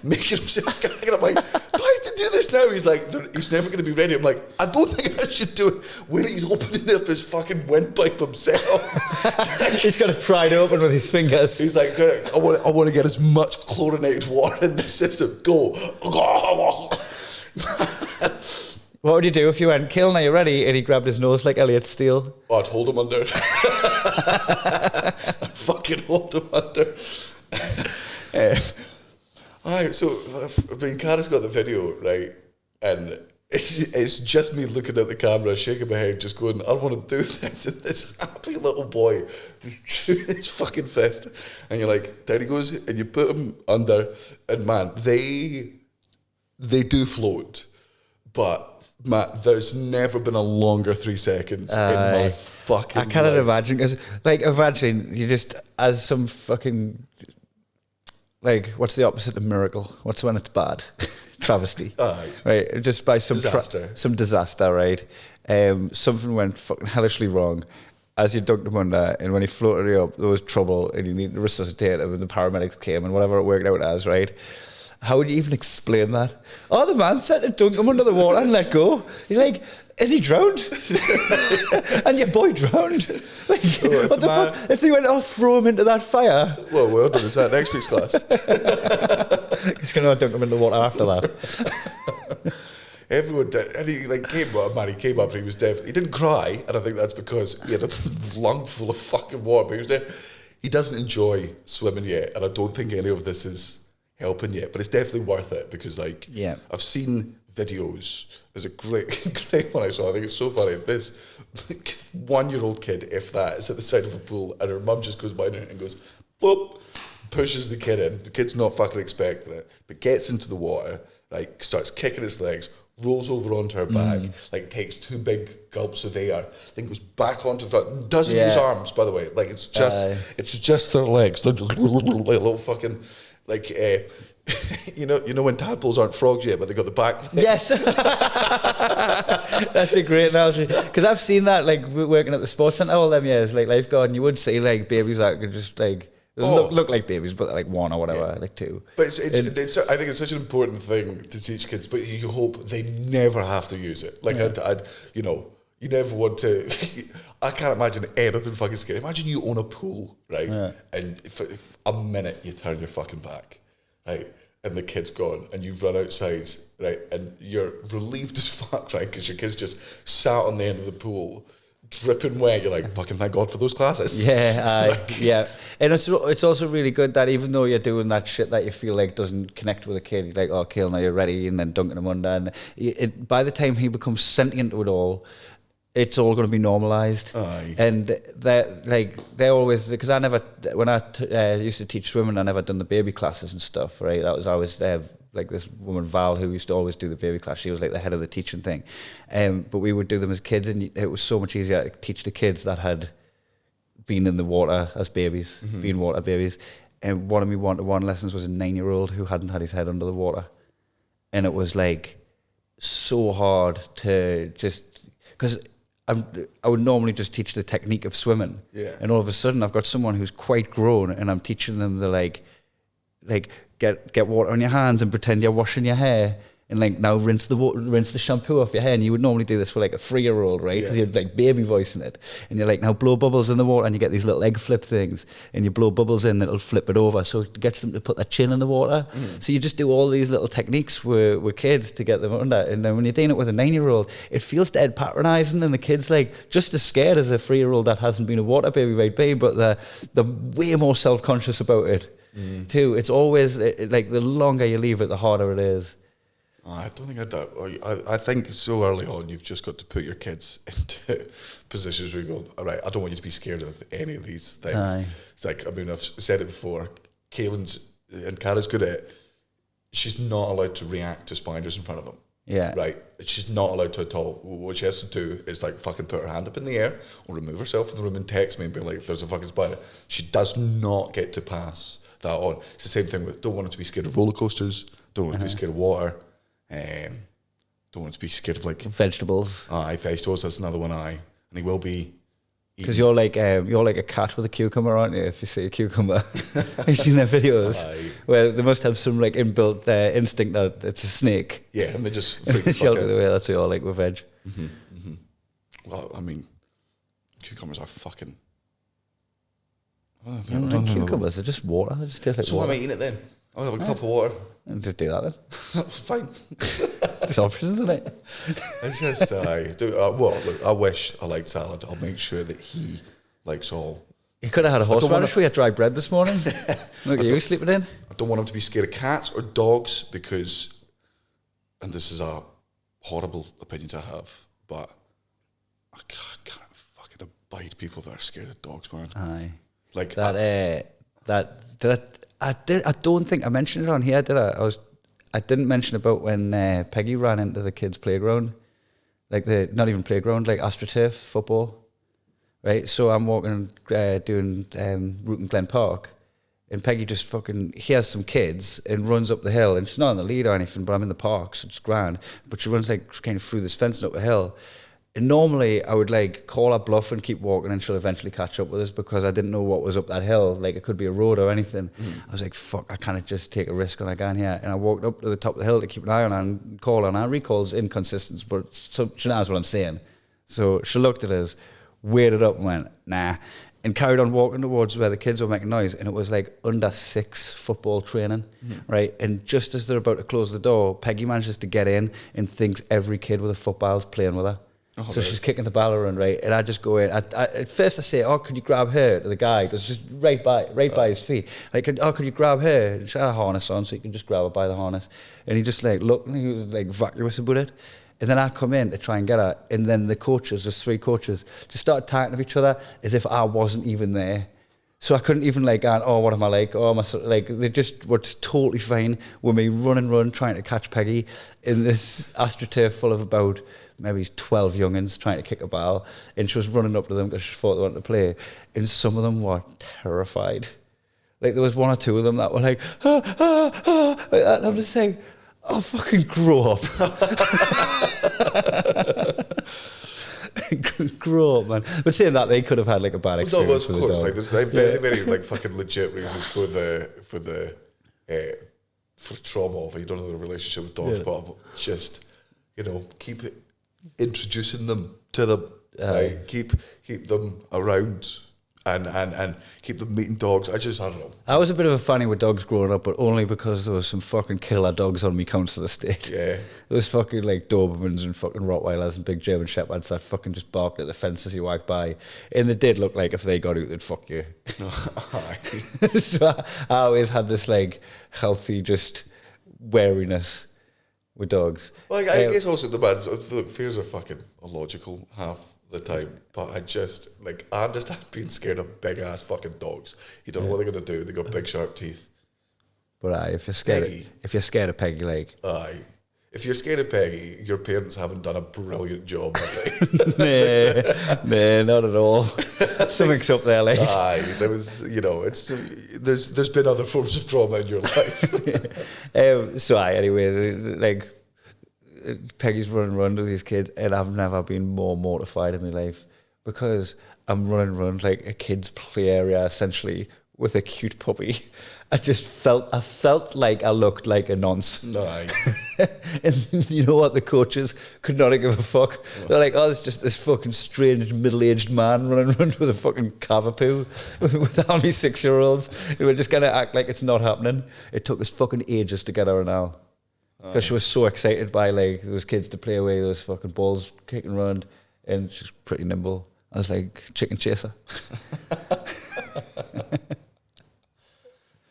making himself gag. And I'm like, do I have to do this now? He's like, he's never going to be ready. I'm like, I don't think I should do it when he's opening up his fucking windpipe himself. He's got to pry it open with his fingers. He's like, I want to get as much chlorinated water in the system. Go. What would you do if you went, Kaylin, are you ready? And he grabbed his nose like Elliot Steele. Oh, I'd hold him under. I'd fucking hold him under. So, I mean, Kara's got the video, right? And it's just me looking at the camera, shaking my head, just going, I want to do this. And this happy little boy just chewing his fucking fist. And you're like, there he goes. And you put him under. And man, they do float. But Matt, there's never been a longer 3 seconds in my fucking I cannot life. imagine, because, like, imagine you just, as some fucking, like, what's the opposite of miracle? What's when it's bad? Travesty. Right, just by some disaster. Some disaster, right? Something went fucking hellishly wrong as you dunked him under, and when he floated you up, there was trouble, and you needed to resuscitate him, and the paramedics came, and whatever it worked out as, right? How would you even explain that? Oh, the man said to dunk him under the water and let go. You're like, and he drowned? And your boy drowned? Like, what the fuck? If they went, throw him into that fire. Well, we're done. Is that next week's class? He's going to dunk him in the water after that. Everyone did. And he came up, man, he was deaf. He didn't cry, and I think that's because he had a lung full of fucking water, but he was deaf. He doesn't enjoy swimming yet, and I don't think any of this is helping yet, but it's definitely worth it because, like, I've seen videos. There's a great one I saw. I think it's so funny. This 1-year-old kid, if that, is at the side of a pool, and her mum just goes by her and goes, boop, pushes the kid in. The kid's not fucking expecting it, but gets into the water, like, starts kicking his legs, rolls over onto her back, like, takes 2 big gulps of air, then goes back onto front. Doesn't use arms, by the way. Like, it's just their legs. They're just like little fucking. Like, you know when tadpoles aren't frogs yet, but they got the back. Yes, that's a great analogy. Because I've seen that, like, working at the sports centre all them years, like lifeguard, and you would see like babies that could just like look like babies, but like 1 or whatever, like 2. But it's I think it's such an important thing to teach kids. But you hope they never have to use it. Like I'd you know. You never want to. I can't imagine anything fucking scary. Imagine you own a pool, right? Yeah. And if a minute you turn your fucking back, right? And the kid's gone, and you run outside, right? And you're relieved as fuck, right? Because your kid's just sat on the end of the pool, dripping wet. You're like, fucking thank God for those classes. Yeah, yeah. And it's also really good that even though you're doing that shit that you feel like doesn't connect with a kid, you're like, oh, Kaylin, are you ready? And then dunking him under. And by the time he becomes sentient to it all, it's all going to be normalised. Aye. And they're always, because when I used to teach swimming, I never done the baby classes and stuff, right? That was always like this woman Val who used to always do the baby class. She was like the head of the teaching thing, but we would do them as kids, and it was so much easier to teach the kids that had been in the water as babies, being water babies. And one of my one-to-one lessons was a 9-year-old who hadn't had his head under the water, and it was like so hard to just, because I would normally just teach the technique of swimming, and all of a sudden I've got someone who's quite grown, and I'm teaching them the like get water on your hands and pretend you're washing your hair, and like now rinse the shampoo off your hair. And you would normally do this for like a 3-year-old, right? Because you're like baby voicing it, and you're like, now blow bubbles in the water, and you get these little egg flip things, and you blow bubbles in, and it'll flip it over, so it gets them to put their chin in the water. So you just do all these little techniques with kids to get them under. And then when you're doing it with a 9-year-old, it feels dead patronising, and the kid's like just as scared as a 3-year-old that hasn't been a water baby might be, but they're way more self-conscious about it too. It's always like the longer you leave it, the harder it is. I don't think I think so early on you've just got to put your kids into positions where you go, all right, I don't want you to be scared of any of these things. Aye. It's like, I mean, I've said it before, Caitlin's, and Cara's good at it, she's not allowed to react to spiders in front of them. Yeah. Right? She's not allowed to at all. What she has to do is like fucking put her hand up in the air or remove herself from the room and text me and be like, there's a fucking spider. She does not get to pass that on. It's the same thing with, don't want her to be scared of roller coasters, don't want her to be scared of water. Don't want to be scared of like vegetables. Vegetables. That's another one. And he will be because you're like a cat with a cucumber, aren't you? If you see a cucumber, have you seen their videos where they must have some like inbuilt instinct that it's a snake. Yeah, and they just freak the fuck shelter out. the way. That's what you're like with veg. Well, I mean, cucumbers are fucking. I don't like cucumbers. They're just water. They just taste like so water. am I eating it then? I'll have a cup of water. And just do that then. Fine. There's options, isn't it? It's just, well, look, I wish I liked salad. I'll make sure that he likes all. You could have had a horseradish with your dry bread this morning. Look at you sleeping in. I don't want him to be scared of cats or dogs because, and this is a horrible opinion to have, but I can't fucking abide people that are scared of dogs, man. Aye. Like I don't think I mentioned it on here, did I? I didn't mention about when Peggy ran into the kids' playground, like not even playground, like AstroTurf football, right? So I'm walking, doing route in Glen Park, and Peggy just fucking hears some kids and runs up the hill, and she's not on the lead or anything, but I'm in the park, so it's grand. But she runs like kind of through this fence and up a hill. And normally I would like call her bluff and keep walking, and she'll eventually catch up with us because I didn't know what was up that hill. Like it could be a road or anything. I was like, fuck, I can't just take a risk on a gun here. And I walked up to the top of the hill to keep an eye on her and call her. And her recall's inconsistent, but so she knows what I'm saying. So she looked at us, waited up and went, nah, and carried on walking towards where the kids were making noise. And it was like under 6 football training, right? And just as they're about to close the door, Peggy manages to get in and thinks every kid with a football's playing with her. Oh, so she's kicking the ball around, right? And I just go in. At first I say, oh, could you grab her to the guy? Because just right by his feet. Like, could you grab her? And she had a harness on, so you can just grab her by the harness. And he just like looked, and he was like vacuous about it. And then I come in to try and get her. And then the coaches, there's 3 coaches, just started talking to each other as if I wasn't even there. So I couldn't even like, oh, what am I like? Oh, am I like? They just were just totally fine with me run, trying to catch Peggy in this AstroTurf full of about maybe 12 youngins trying to kick a ball, and she was running up to them because she thought they wanted to play, and some of them were terrified. Like there was 1 or 2 of them that were like, like that, and I'm just saying, oh, fucking grow up. Grow up, man. But saying that, they could have had like a bad experience. No, of course, like there's very like fucking legit reasons for the trauma of you don't know the relationship with dogs, but just keep introducing them to them, right? Keep them around and keep them meeting dogs. I don't know. I was a bit of a fanny with dogs growing up, but only because there was some fucking killer dogs on me council estate. Yeah. There was fucking like Dobermans and fucking Rottweilers and big German Shepherds that fucking just barked at the fence as you walked by. And they did look like if they got out, they'd fuck you. So I always had this like healthy just wariness with dogs. Well, I guess also the bad look, fears are fucking illogical half the time, but I understand being scared of big ass fucking dogs. You don't know what they're gonna do. They got big sharp teeth. But if you're scared of Peggy, like if you're scared of Peggy, your parents haven't done a brilliant job, have they? nah, not at all. Something's up there, like. There was, there's been other forms of trauma in your life. Anyway, like Peggy's running around with these kids, and I've never been more mortified in my life because I'm running around like a kid's play area, essentially, with a cute puppy. I felt like I looked like a nonce. Aye. And you know what? The coaches could not give a fuck. They're like, oh, it's just this fucking strange middle-aged man running around with a fucking cavapoo with how many 6-year-olds who were just going to act like it's not happening. It took us fucking ages to get her an Al. Because she was so excited by like those kids to play away, those fucking balls kicking around, and she's pretty nimble. I was like, chicken chaser.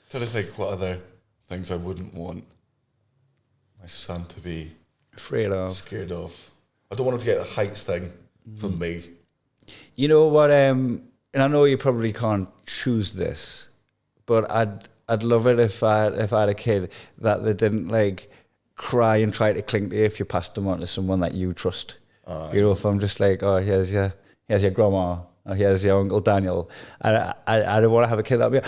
Trying to think what other things I wouldn't want my son to be Afraid of. scared of. I don't want him to get the heights thing from me. You know what? And I know you probably can't choose this, but I'd love it if I had a kid that they didn't like cry and try to cling to you if you passed them on to someone that you trust. You know, if I'm just like, oh, here's your grandma. Oh, here's your Uncle Daniel. And I don't want to have a kid that'll be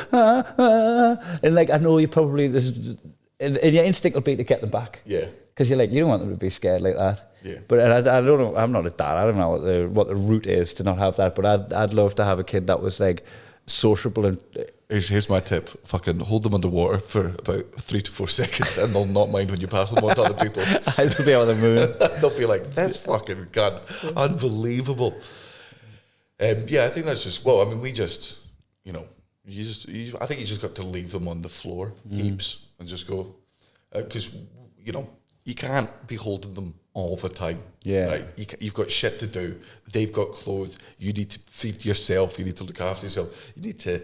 and like, I know you probably, and your instinct will be to get them back. Yeah. Because you're like, you don't want them to be scared like that. Yeah. But I don't know, I'm not a dad, I don't know what the route is to not have that, but I'd love to have a kid that was like sociable and... Here's my tip. Fucking hold them underwater for about 3 to 4 seconds and they'll not mind when you pass them on to other people. They'll be on the moon. They'll be like, this fucking gun. Unbelievable. I think that's just, I think you just got to leave them on the floor heaps and just go, because, you can't be holding them all the time. Yeah. Right? You've got shit to do. They've got clothes. You need to feed yourself. You need to look after yourself. You need to,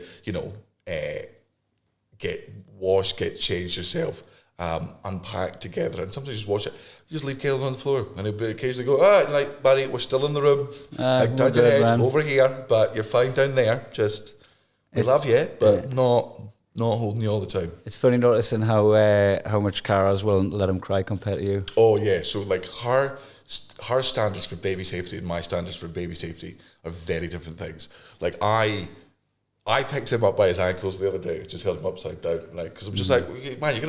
get washed, get changed yourself, unpack together. And sometimes just watch it. You just leave Caleb on the floor. And he'll be occasionally go, like, buddy, we're still in the room. Like, turn your head over here, but you're fine down there. Just, we love you, but not holding you all the time. It's funny noticing how much Cara's willing to let him cry compared to you. Oh yeah, so like her standards for baby safety and my standards for baby safety are very different things. Like I picked him up by his ankles the other day, just held him upside down, like, because I'm just like, man,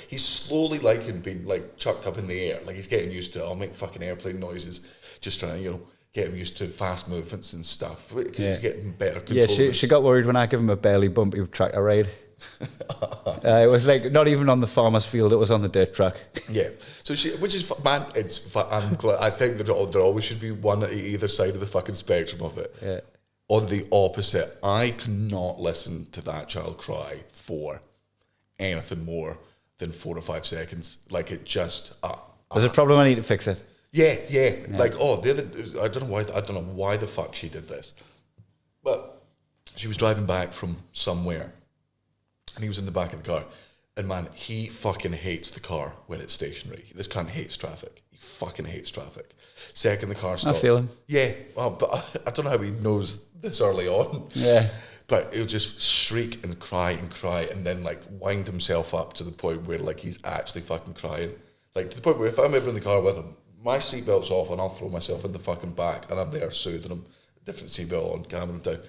he's slowly liking being like chucked up in the air, like he's getting used to it. I'll make fucking airplane noises, just trying to get him used to fast movements and stuff, because he's getting better control. Yeah, she got worried when I gave him a belly bumpy tractor ride. It was like not even on the farmer's field; it was on the dirt track. Yeah, so which is man. I'm glad. I think that there always should be one at either side of the fucking spectrum of it. Yeah. On the opposite, I cannot listen to that child cry for anything more than 4 or 5 seconds. Like it just. There's a problem. I need to fix it. Yeah. Like I don't know why the fuck she did this, but she was driving back from somewhere. And he was in the back of the car. And man, he fucking hates the car when it's stationary. This cunt hates traffic. He fucking hates traffic. Second the car stopped. I feel him. Yeah. Well, but I don't know how he knows this early on. Yeah. But he'll just shriek and cry and then like wind himself up to the point where like he's actually fucking crying. Like to the point where if I'm ever in the car with him, my seatbelt's off and I'll throw myself in the fucking back and I'm there soothing him, different seatbelt on, calming him down.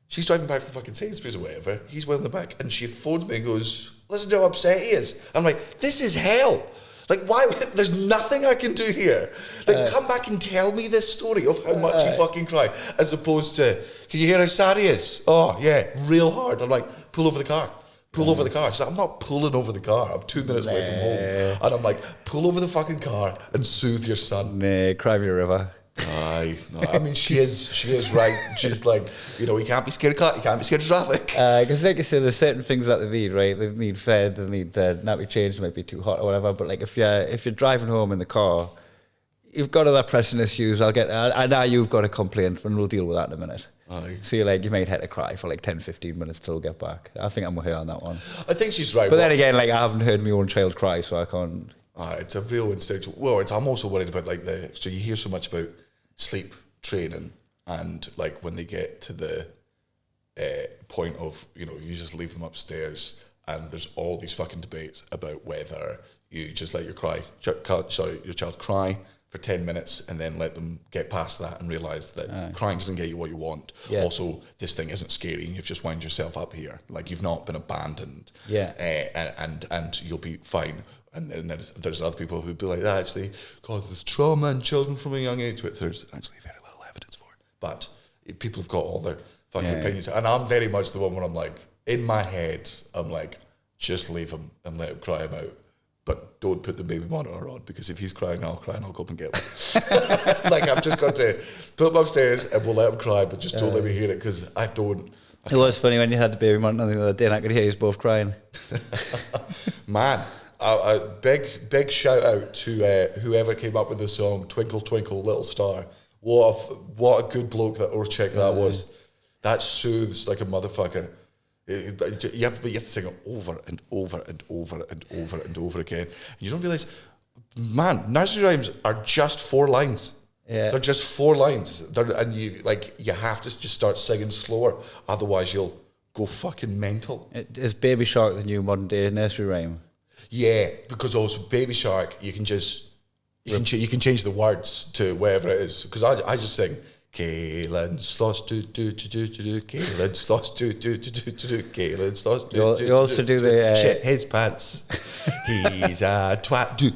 She's driving back from fucking Sainsbury's or whatever. He's well in the back. And she phones me and goes, listen to how upset he is. I'm like, this is hell. Like, why? There's nothing I can do here. Like, come back and tell me this story of how much he fucking cried. As opposed to, can you hear how sad he is? Oh, yeah, real hard. I'm like, pull over the car. Pull over the car. She's like, I'm not pulling over the car. I'm 2 minutes away from home. And I'm like, pull over the fucking car and soothe your son. Nah, cry me a river. Aye, no, I mean she is right. She's like, you can't be scared of car, you can't be scared of traffic. Because like I said, there's certain things that they need, right? They need fed, they need nappy changed, might be too hot or whatever. But like if you're driving home in the car, you've got other pressing issues. I know you've got a complaint, and we'll deal with that in a minute. Aye. So you might have to cry for like 10-15 minutes till we get back. I think I'm with her on that one. I think she's right. But then again, like I haven't heard my own child cry, so I can't. It's a real instinctual. Well, I'm also worried about like so you hear so much about sleep training and like when they get to the point of, you know, you just leave them upstairs, and there's all these fucking debates about whether you just let your child cry for 10 minutes and then let them get past that and realise that crying doesn't get you what you want. Yeah. Also, this thing isn't scary, and you've just wound yourself up here. Like, you've not been abandoned. Yeah. And you'll be fine. And then there's other people who'd be like, that actually causes trauma in children from a young age, which there's actually very little evidence for. But people have got all their fucking opinions. And I'm very much the one where I'm like, in my head, I'm like, just leave him and let him cry him out. But don't put the baby monitor on, because if he's crying, I'll cry and I'll go up and get him. Like, I've just got to put him upstairs and we'll let him cry, but just don't let me hear it, because I don't. It was funny when you had the baby monitor the other day and I could hear you both crying. Man, a big shout out to whoever came up with the song "Twinkle Twinkle Little Star." What a good bloke that or chick that was. That soothes like a motherfucker. You have to sing it over and over and over and over and over again. And you don't realise, man, nursery rhymes are just 4 lines. Yeah. They're just 4 lines. And you have to just start singing slower, otherwise you'll go fucking mental. Is Baby Shark the new modern day nursery rhyme? Yeah, because also Baby Shark, you can change the words to wherever it is. Because I just sing, Caelan Sloss do Caelan Sloss do Caelan Sloss do. You also do the shit his pants. He's a twat do.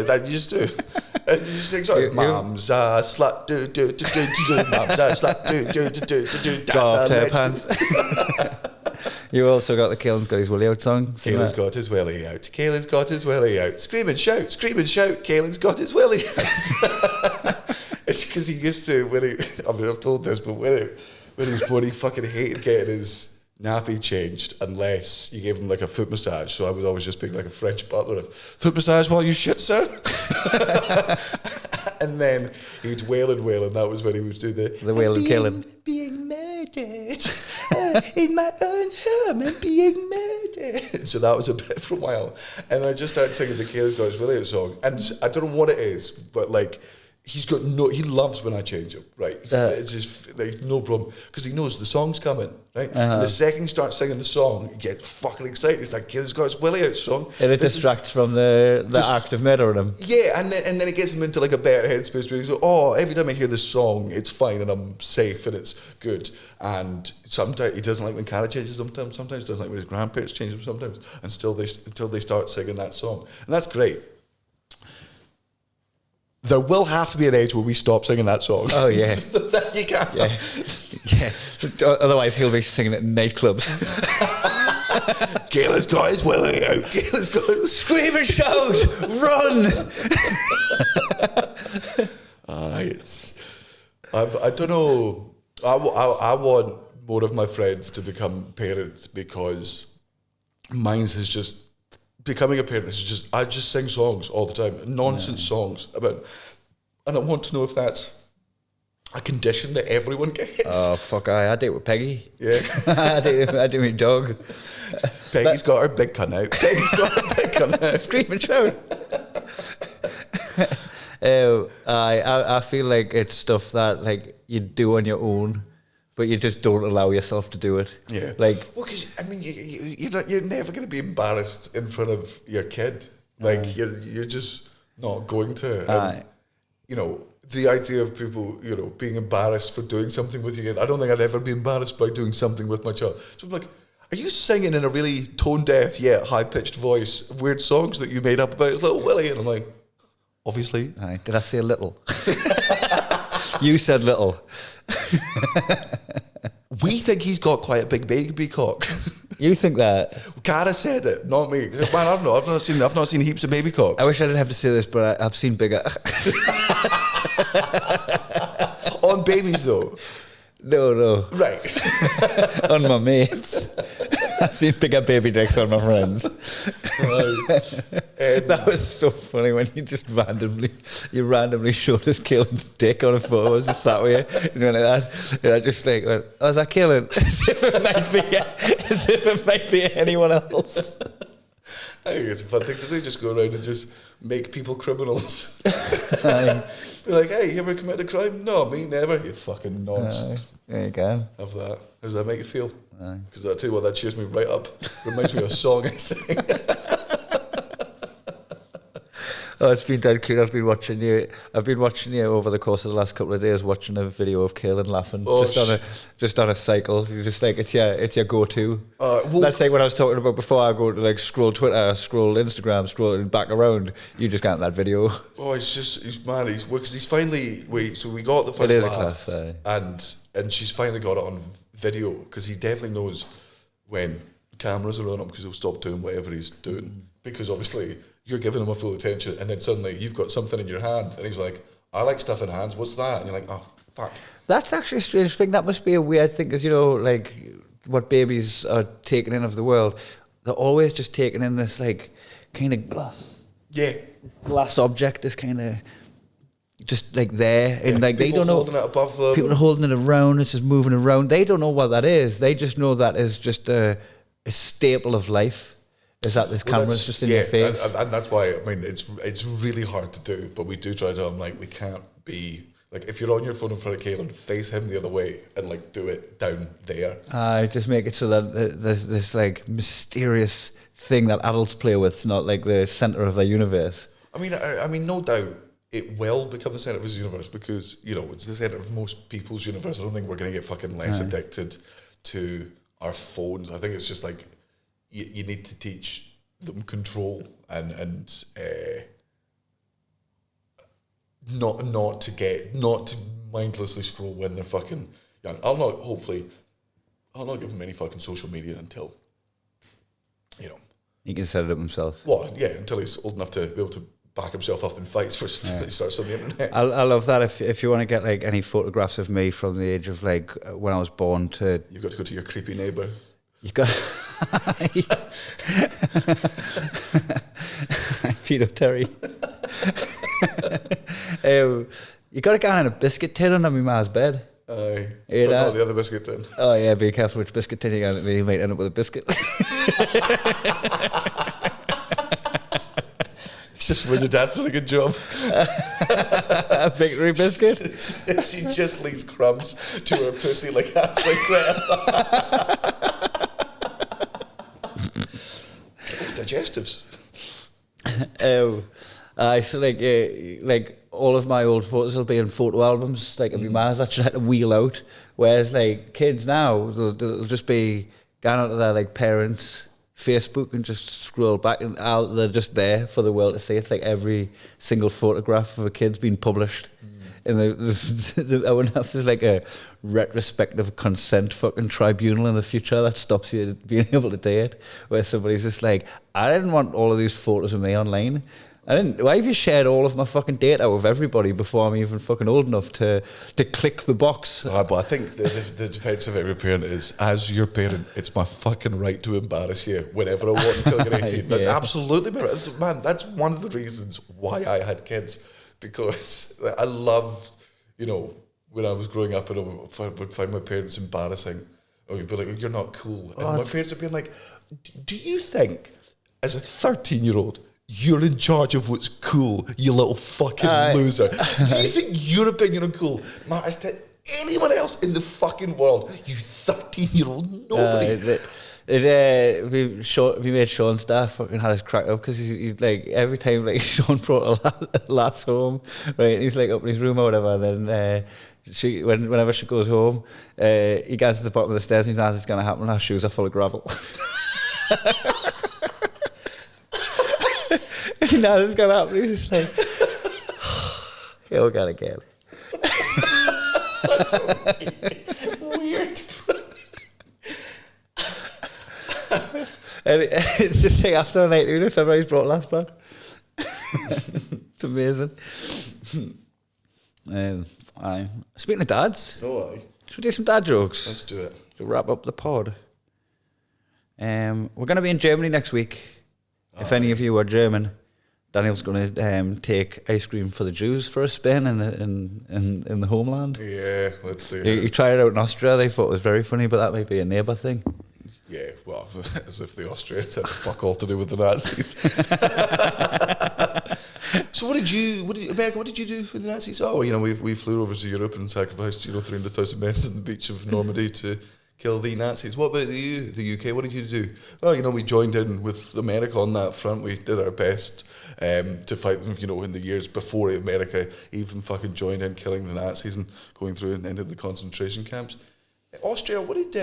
That you just do. And you just sing sorry. Mum's a slut do. Mum's a slut do. Drop her pants. You also got the Caelan's got his willy out song. Caelan's got his willy out. Caelan's got his willy out. Scream and shout. Caelan's got his willy out. It's because he used to, I've told this, but when he was born, he fucking hated getting his nappy changed unless you gave him like a foot massage. So I would always just be like a French butler of, foot massage while you shit, sir. And then he'd wail, and that was when he would do the wail and killing. Being murdered in my own home and being murdered. So that was a bit for a while. And I just started singing the Caelan's Got His Willy Out song. And I don't know what it is, but like, he loves when I change him, right? It's just like, no problem, because he knows the song's coming, right? And the second he starts singing the song, he gets fucking excited. It's like, Caelan's Got His Willy Out song. And it distracts from the act of murdering him. Yeah, and then it gets him into like a better headspace where he's like, oh, every time I hear this song, it's fine and I'm safe and it's good. And sometimes he doesn't like when Cara changes sometimes he doesn't like when his grandparents change him sometimes, until they start singing that song. And that's great. There will have to be an age where we stop singing that song. Oh, yeah. You can't. Yeah. Otherwise, he'll be singing it in nightclubs. Caelan's got his willy out. Caelan's got his... Scream and shout! Run! I don't know. I want more of my friends to become parents, because mine's is just... Becoming a parent is just, I just sing songs all the time, nonsense songs about, and I want to know if that's a condition that everyone gets. Oh fuck! I did it with Peggy. Yeah, I did it with dog. Peggy's got her big cunt out. Peggy's got her big cunt out. Scream and shout. I feel like it's stuff that like you do on your own, but you just don't allow yourself to do it. Yeah. Like, well, because I mean, you're never going to be embarrassed in front of your kid. Like, you're just not going to. You know, the idea of people, you know, being embarrassed for doing something with your kid. I don't think I'd ever be embarrassed by doing something with my child. So I'm like, are you singing in a really tone deaf yet high pitched voice weird songs that you made up about his little Willie? And I'm like, obviously. Did I say little? You said little. We think he's got quite a big baby cock. You think that? Cara said it, not me. Man, I've not seen heaps of baby cocks. I wish I didn't have to say this, but I've seen bigger. On babies though. No. Right. On my mates. I've seen bigger baby dicks on my friends. That was so funny when you just randomly showed us Caelan's dick on a photo. I was just sat with you, you know, like that. And I just like went, oh, is that Caelan? As if it might be anyone else. I think it's a fun thing to do, just go around and just make people criminals. Be like, hey, you ever committed a crime? No, me never. You fucking nonce. There you go. Have that. How does that make you feel? Because I'll tell you what, that cheers me right up. Reminds me of a song I sing. Oh, it's been dead cute. I've been watching you over the course of the last couple of days, watching a video of Caelan laughing just on a cycle. You're just like it's your go-to. That's like what I was talking about before. I go to like scroll Twitter, scroll Instagram, scroll back around. You just got that video. Oh, he's mad. Because he's finally so we got the first it is laugh, a class, and she's finally got it on video because he definitely knows when cameras are on him because he'll stop doing whatever he's doing because obviously you're giving him a full attention and then suddenly you've got something in your hand and he's like, I like stuff in hands, what's that? And you're like, oh fuck. That's actually a strange thing. That must be a weird thing because like what babies are taking in of the world, they're always just taking in this like kind of glass object, this kind of just like there, and like they don't know. Holding it above them. People are holding it around. It's just moving around. They don't know what that is. They just know that is just a staple of life. Is that this camera's just in your face? And that's why I mean it's really hard to do, but we do try to. I'm like, we can't be like if you're on your phone in front of Caelan, face him the other way and like do it down there. Just make it so that there's this like mysterious thing that adults play with. It's not like the center of their universe. I mean, no doubt. It will become the centre of his universe because, it's the centre of most people's universe. I don't think we're going to get fucking less addicted to our phones. I think it's just like you need to teach them control and not to mindlessly scroll when they're fucking young. I'll not give him any fucking social media until, He can set it up himself. Well, yeah, until he's old enough to be able to back himself up in fights for he starts on the internet. I love that. If you want to get like any photographs of me from the age of like when I was born to, you've got to go to your creepy neighbour. You've got Peter Terry. You got to get on a biscuit tin under my ma's bed. Aye, but not the other biscuit tin. Oh yeah, be careful which biscuit tin you got. You might end up with a biscuit. It's just when your dad's doing a good job. A victory biscuit. She just leaves crumbs to her pussy like Hansel and Gretel. Digestives. So like all of my old photos will be in photo albums, like in my ma's that you had to wheel out. Whereas like kids now, they'll just be going out to their like parents' Facebook and just scroll back and out. They're just there for the world to see. It's like every single photograph of a kid's been published. And I wonder if there's like a retrospective consent fucking tribunal in the future that stops you being able to date, where somebody's just like, I didn't want all of these photos of me online. Why have you shared all of my fucking data with everybody before I'm even fucking old enough to click the box? But I think the defence of every parent is, as your parent, it's my fucking right to embarrass you whenever I want until you're 18. That's absolutely my right. Man, that's one of the reasons why I had kids, because I loved, when I was growing up and I would find my parents embarrassing, or you'd be like, you're not cool. And my parents would be like, do you think, as a 13-year-old, you're in charge of what's cool, you little fucking loser? Do you think your opinion on cool matters to anyone else in the fucking world? You 13-year-old nobody. We made Sean's dad fucking had us cracked up because he like every time like Sean brought a lass home, right? And he's like up in his room or whatever, and then whenever she goes home, he gets to the bottom of the stairs and he knows it's gonna happen. Her shoes are full of gravel. He knows it's gonna happen. He's just like, here we go again. Such a weird. And it's just like after a night, even if everybody's brought last back. It's amazing. Speaking of dads, should we do some dad jokes? Let's do it. To wrap up the pod. We're going to be in Germany next week. If any of you are German, Daniel's going to take ice cream for the Jews for a spin in the homeland. Yeah, let's see. He tried it out in Austria. They thought it was very funny, but that might be a neighbour thing. Yeah, well, as if the Austrians had fuck all to do with the Nazis. So what did you, America, what did you do for the Nazis? Oh, we flew over to Europe and sacrificed, 300,000 men on the beach of Normandy to kill the Nazis. What about the UK? What did you do? Well, we joined in with America on that front. We did our best to fight them, in the years before America even fucking joined in killing the Nazis and going through and into the concentration camps. Austria, what did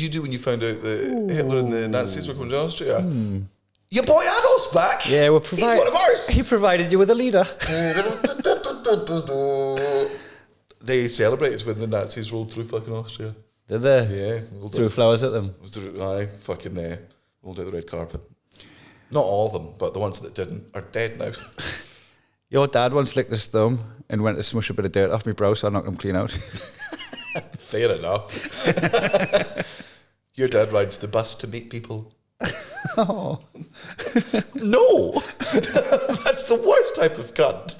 you do when you found out that Hitler and the Nazis were coming to Austria? Your boy Adolf's back. Yeah, he's one of ours. He provided you with a leader. They celebrated when the Nazis rolled through fucking Austria. Did they? Yeah. Threw flowers at them. Fucking rolled out the red carpet. Not all of them, but the ones that didn't are dead now. Your dad once licked his thumb and went to smush a bit of dirt off my brow, so I knocked him clean out. Fair enough. Your dad rides the bus to meet people. Oh. No! That's the worst type of cunt.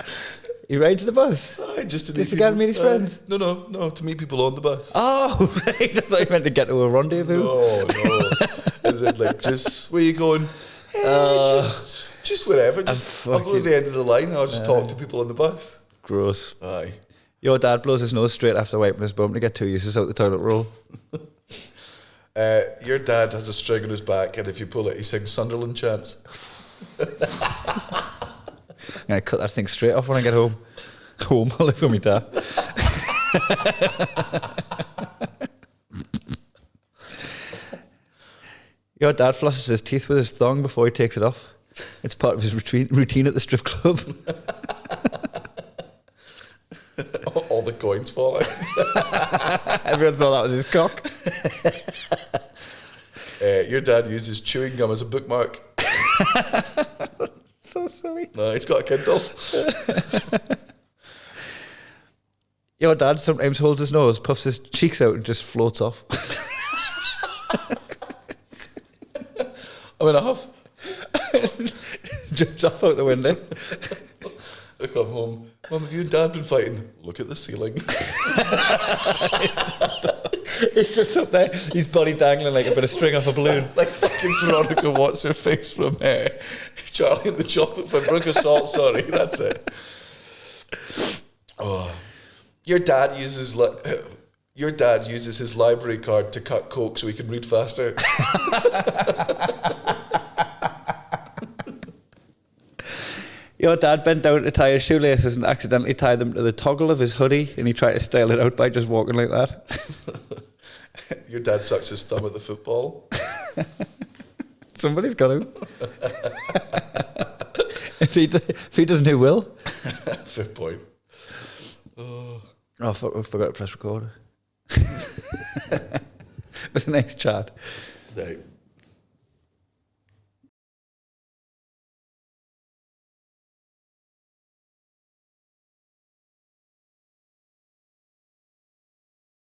He rides the bus? Just to Just to get to meet his friends? No, to meet people on the bus. Oh, right. I thought you meant to get to a rendezvous. No. Is it just, where are you going? Just wherever. I'll go to the end of the line and I'll just talk to people on the bus. Gross. Aye. Your dad blows his nose straight after wiping his bum to get 2 uses out the toilet roll. Your dad has a string on his back, and if you pull it, he sings Sunderland chants. I'm going to cut that thing straight off when I get home. I'll live with my dad. Your dad flosses his teeth with his thong before he takes it off. It's part of his routine at the strip club. All the coins fall out. Everyone thought that was his cock. Your dad uses chewing gum as a bookmark. So silly. No, he's got a Kindle. Your dad sometimes holds his nose, puffs his cheeks out and just floats off. I'm in a huff. Drips off out the window. I come home. Mum, have you and Dad been fighting? Look at the ceiling. He's just up there, his body dangling like a bit of string off a balloon. Like fucking Veronica, what's her face from Charlie and the Chocolate Factory. Salt, sorry, that's it. Oh. Your dad uses his library card to cut coke so he can read faster. Your dad bent down to tie his shoelaces and accidentally tied them to the toggle of his hoodie, and he tried to style it out by just walking like that. Your dad sucks his thumb at the football. Somebody's got to. If he doesn't, who will? Fair point. Oh, I forgot to press record. It was a nice chat. Right.